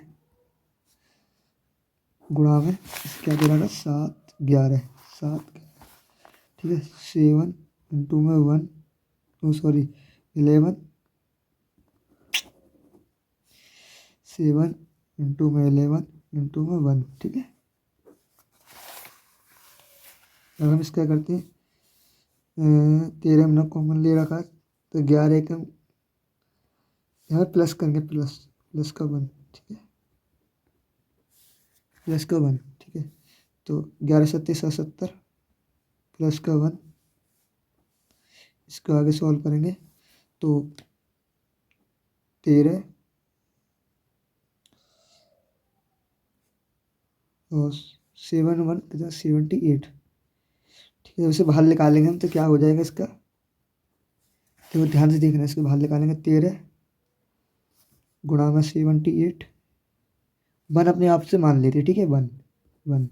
गुणा में क्या दे रहा था 7 11 7, ठीक है। 7 इंटू में 1 सॉरी 11 7 इंटू में 11 इंटू में 1, ठीक है। अब हम इसका करते हैं 13 हमने कॉमन ले रखा तो 11 एक हम यहाँ प्लस करेंगे, प्लस का 1, ठीक है। प्लस का 1, ठीक है। तो 11 सत्ते 70 प्लस का 1, इसको आगे सॉल्व करेंगे तो 13 और 7 1 कितना 78, ठीक है। उसे बाहर निकालेंगे हम तो क्या हो जाएगा इसका, तो ध्यान से देखना, इसको बाहर निकालेंगे 13 गुणा में 78 1 अपने आप से मान लेते, ठीक है। 1 1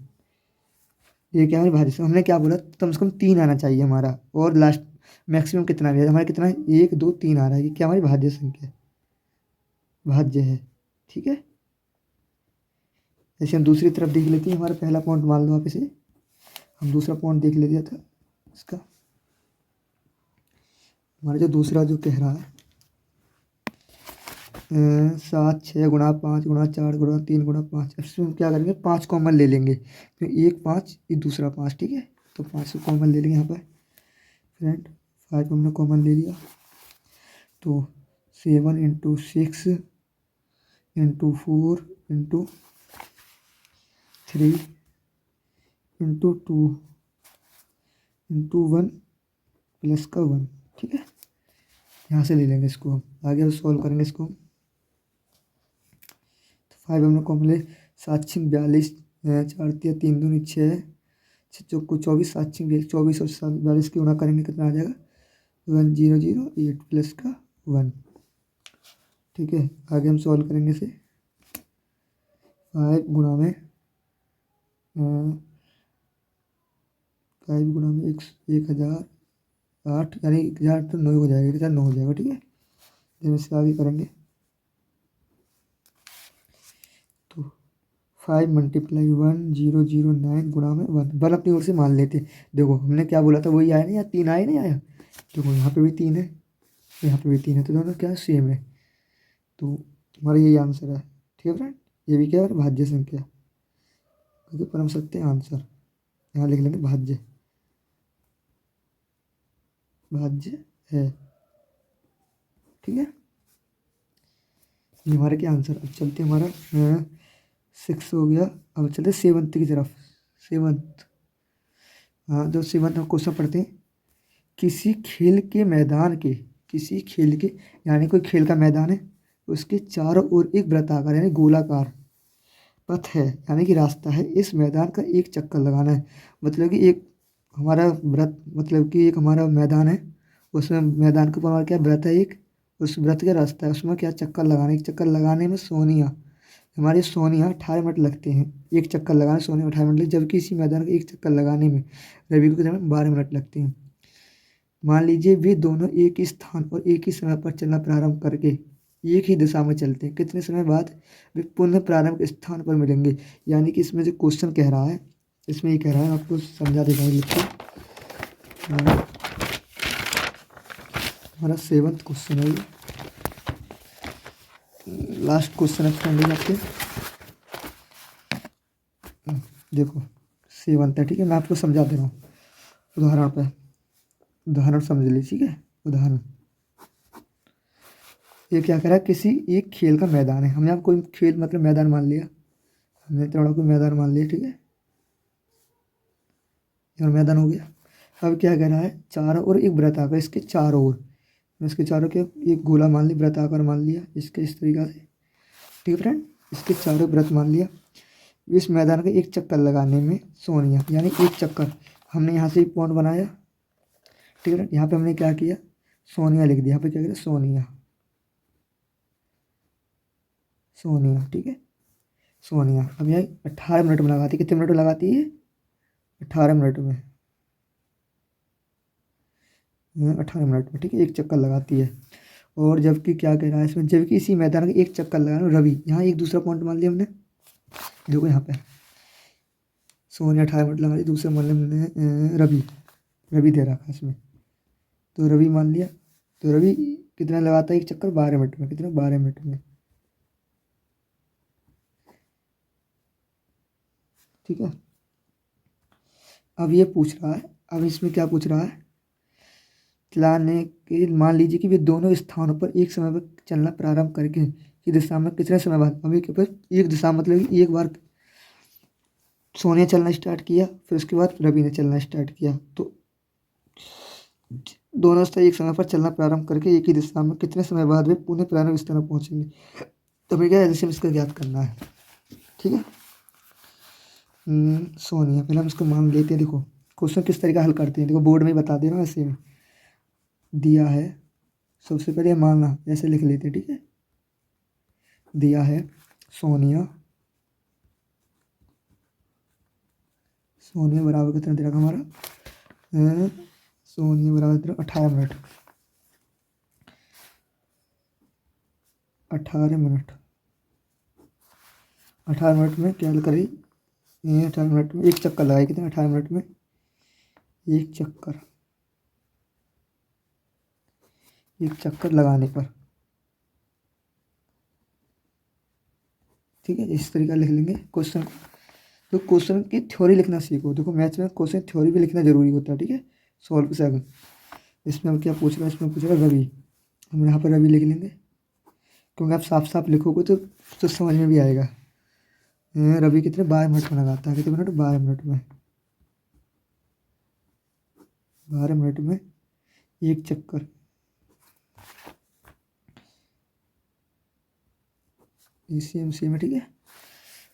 ये क्या है भाज्य से हमने क्या बोला कम से कम 3 आना चाहिए हमारा, और लास्ट मैक्सिमम कितना है हमारा, कितना है 1 2 3 आ रहा है, ये क्या हमारी भाज्य संख्या है, भाज्य है, ठीक है। जैसे हम दूसरी तरफ देख लेते हैं, हमारा पहला पॉइंट मान लो आप इसे, हम दूसरा पॉइंट देख लेते था इसका, हमारा जो दूसरा जो कह रहा है 7 6 गुणा 5 गुणा 4 गुणा 3 गुणा 5, इसमें हम क्या करेंगे 5 कॉमन ले लेंगे, तो 1 5 ये दूसरा 5, ठीक है। तो 5 को कॉमन ले लेंगे यहाँ पर फ्रेंड, 5 हमने कॉमन ले लिया तो 7 into 6 into 4 into 3 into 2 into 1 plus का 1, ठीक है। यहाँ से ले लेंगे इसको, हम आगे सॉल्व करेंगे इसको। तो 5 हमने कॉमन ले 7 6 42 4 3 2 6 चौको 24 7 6 24 और 42 की गुणा करेंगे कितना आ जाएगा 1 0 0 8 प्लस का 1, ठीक है। आगे हम सॉल्व करेंगे इसे 5 गुणा में 5 गुणा में 1008 यानी 1000 तो 9 हो जाएगा, 1009 हो जाएगा, ठीक है। जब इससे आगे करेंगे तो 5 मल्टीप्लाई 1 0 0 9 गुणा में 1 अपनी ओर से मान लेते। देखो हमने क्या बोला था वही आया ना, या 3 आया नहीं आया, देखो यहाँ पे भी 3 है, यहाँ पे भी 3 है, तो दोनों क्या सेम है, तो हमारा यही आंसर है, ठीक है फ्रेंड। ये भी क्या है भाज्य संख्या, तो पर हम सकते हैं आंसर यहाँ लिख लेंगे भाज्य है, ठीक है। ये हमारे क्या आंसर। अब चलते हमारा 6 हो गया, अब चलते 7th की तरफ। 7th, हाँ जो 7th हम क्वेश्चन पढ़ते हैं, किसी खेल के यानी कोई खेल का मैदान है, उसके चारों ओर एक वृत्ताकार यानी गोलाकार पथ है यानी कि रास्ता है, इस मैदान का एक चक्कर लगाना है। मतलब कि एक हमारा वृत्त, मतलब कि एक हमारा मैदान है, उसमें मैदान के ऊपर हमारा क्या वृत्त है, एक उस वृत्त का रास्ता है, उसमें क्या चक्कर लगाने, एक चक्कर लगाने में हमारी सोनिया 18 मिनट लगते हैं, एक चक्कर लगाने सोनिया 18 मिनट लगते, जबकि इसी मैदान का एक चक्कर लगाने में रवि को कितने 12 मिनट लगते हैं। मान लीजिए वे दोनों एक ही स्थान और एक ही समय पर चलना प्रारंभ करके एक ही दिशा में चलते हैं, कितने समय बाद वे पुनः प्रारंभ स्थान पर मिलेंगे। यानी कि इसमें जो क्वेश्चन कह रहा है, इसमें ये कह रहा है, आपको समझा देगा लिख के। हमारा 7th क्वेश्चन है, ये लास्ट क्वेश्चन है फ्रेंड आपके। देखो 7th है, ठीक है। मैं आपको समझा दे रहा हूँ उदाहरण पे, उदाहरण समझ लीजिए, ठीक है। उदाहरण ये क्या करा, किसी एक खेल का मैदान है, हमने आपको खेल मतलब मैदान मान लिया, हमने थोड़ा कोई मैदान मान लिया, ठीक है। और मैदान हो गया। अब क्या कह रहा है, चारों ओर एक वृत्ताकार, इसके चारों ओर, इसके चारों के एक गोला मान लिया, वृत्ताकार मान लिया, इसके इस तरीका से, ठीक है फ्रेंड। इसके चारों वृत्त मान लिया, इस मैदान का एक चक्कर लगाने में सोनिया यानी एक चक्कर, हमने यहाँ से एक पॉइंट बनाया, ठीक है। यहाँ पे हमने क्या किया, सोनिया लिख दिया, यहाँ पे क्या करें, सोनिया, सोनिया, ठीक है, सोनिया। अब यहाँ 18 मिनट में लगाती है, कितने मिनट में लगाती है, 18 मिनट में, 18 मिनट में, ठीक है, एक चक्कर लगाती है। और जबकि क्या कह रहा है इसमें, जबकि इसी मैदान का एक चक्कर लगाना रवि, यहाँ एक दूसरा पॉइंट मान लिया हमने, देखो यहाँ पे सोनिया 18 मिनट लगा दी, दूसरे मोहल्ले में रवि, रवि दे रखा है इसमें, तो रवि मान लिया। तो रवि कितना लगाता है एक चक्कर, 12 मिनट में, कितना, 12 मिनट में, ठीक है। अब ये पूछ रहा है, अब इसमें क्या पूछ रहा है, चलाने के, मान लीजिए कि वे दोनों स्थानों पर एक समय पर चलना प्रारंभ करके की दिशा में कितने समय बाद, अभी के पास एक दिशा, मतलब कि एक बार सोनिया चलना स्टार्ट किया, फिर उसके बाद रवि ने चलना स्टार्ट किया, तो दोनों से एक समय पर चलना प्रारंभ करके एक ही दिशा में कितने समय बाद वे पुनः प्रारंभ स्थान पर पहुंचेंगे। तो हमें क्या एलसीएम इसका ज्ञात करना है, ठीक है। सोनिया, पहले हम इसको मान लेते हैं। देखो क्वेश्चन किस तरीका हल करते हैं, देखो बोर्ड में ही बता दे रहा हूँ, ऐसे में दिया है, सबसे पहले मानना, ऐसे लिख लेते हैं, ठीक है। दिया है सोनिया, सोनिया बराबर कितना दे रखा हमारा, सोनिया बराबर दे रखा 18 मिनट, 18 मिनट, 18 मिनट में क्या करी, 18 मिनट में एक चक्कर लगाई, कितना, 18 मिनट में एक चक्कर, एक चक्कर लगाने पर, ठीक है, इस तरीका लिख लेंगे क्वेश्चन को। तो क्वेश्चन की थ्योरी लिखना सीखो, देखो मैथ्स में क्वेश्चन थ्योरी भी लिखना जरूरी होता है, ठीक है, सॉल्व से आगे। इसमें हम क्या पूछ रहा है, इसमें पूछ रहा है रवि, हम यहाँ पर रवि लिख लेंगे, क्योंकि आप साफ साफ लिखोगे तो समझ में भी आएगा। रवि कितने 12 मिनट में लगाता है, कितने मिनट, 12 मिनट में, 12 मिनट में एक चक्कर, इसी में, ठीक है,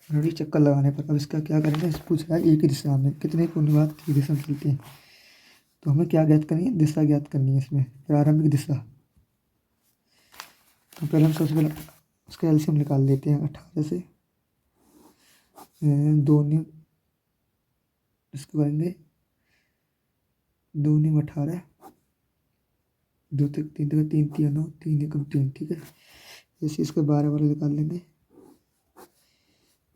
रवि चक्कर लगाने पर। अब इसका क्या करेंगे, इस पूछ रहा है एक ही दिशा में कितने पुण्य बाद की दिशा में चलती है, तो हमें क्या ज्ञात करनी है, दिशा ज्ञात करनी है इसमें, प्रारंभिक दिशा। तो पहले हम सबसे पहले उसका एलसीएम निकाल लेते हैं, 18 से 2 न्यू, इसको करेंगे 2 न्यू 18, 2 तक 3 तक 3 3 9 3 एकम 3, ठीक है। जैसे इसका 12 वाला निकाल लेंगे,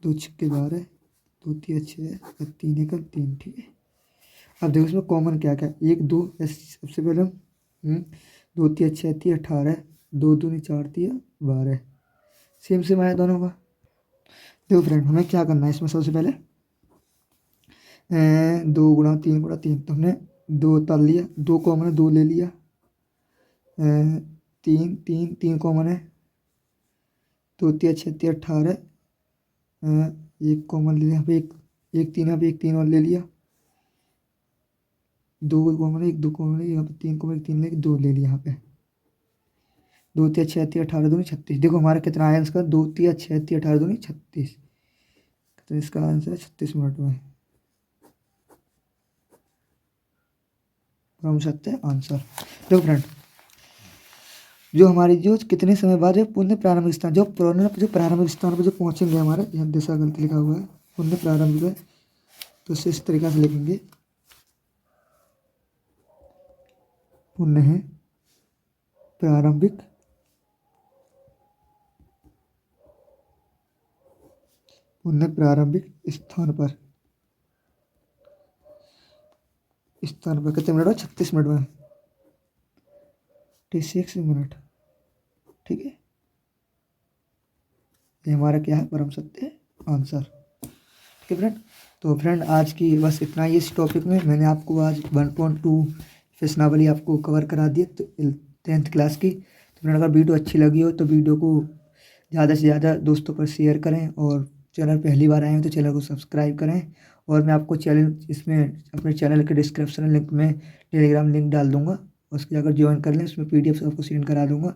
2 छक्के 12, 2 तिया 6 और 3 एकम 3, ठीक है। अब देखो इसमें कॉमन क्या क्या, 1 2, सबसे पहले हम 2 तिया 6 तिया 18, 2 दूनी 4 तिया 12, सेम आया दोनों का। देखो फ्रेंड, हमें क्या करना है इसमें, सबसे पहले 2 गुणा 3 गुणा 3, तो हमने 2 तल लिया, 2 कॉमन है, 2 ले लिया, 3 3 3 कॉमन है, 2 तिया 6 तिया 18, 1 कॉमन ले लिया, यहाँ पे एक 3, यहाँ पे एक 3 और ले लिया, 2 कॉमन है, 1 2 कॉमन है, यहाँ पे 3 कॉमन, 3 ले 2 ले लिया, यहाँ पे 2 तिया 6 तिया 18 दूनी 36। देखो हमारा कितना आया इसका, 2 तिया 6 तिया 18 दूनी 36, तो इसका आंसर है 36 मिनट में, हम सकते हैं आंसर। देखो फ्रेंड, जो हमारी जो कितने समय बाद है पुण्य प्रारंभिक स्थान, जो प्रारंभिक स्थान पर जो पहुंचेंगे हमारे, यहाँ दिशा गलत लिखा हुआ है, पुण्य प्रारंभिक है, तो इस तरीका से लिखेंगे, पुण्य है प्रारंभिक स्थान पर कितने मिनट में, 36 मिनट में, 36 मिनट, ठीक है। ये हमारा क्या है, परम सत्य आंसर, ठीक है फ्रेंड। तो फ्रेंड आज की बस इतना ही, इस टॉपिक में मैंने आपको आज 1.2 प्रश्नावली आपको कवर करा दी, तो 10th क्लास की। तो फ्रेंड अगर वीडियो अच्छी लगी हो तो वीडियो को ज़्यादा से ज़्यादा दोस्तों पर शेयर करें, और चैनल पहली बार आए हैं तो चैनल को सब्सक्राइब करें। और मैं आपको चैनल इसमें अपने चैनल के डिस्क्रिप्शन लिंक में टेलीग्राम लिंक डाल दूँगा, उसके अगर ज्वाइन कर लें, उसमें PDF आपको सेंड करा दूँगा,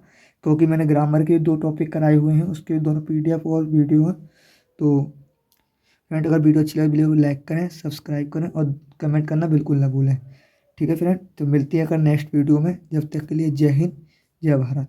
क्योंकि मैंने ग्रामर के 2 टॉपिक कराए हुए हैं, उसके दोनों PDF और वीडियो हैं। तो फ्रेंड अगर वीडियो अच्छी लगे वीडियो को लाइक करें, सब्सक्राइब करें और कमेंट करना बिल्कुल ना भूलें। ठीक है फ्रेंड, तो मिलती है अगर नेक्स्ट वीडियो में। जब तक के लिए जय हिंद, जय भारत।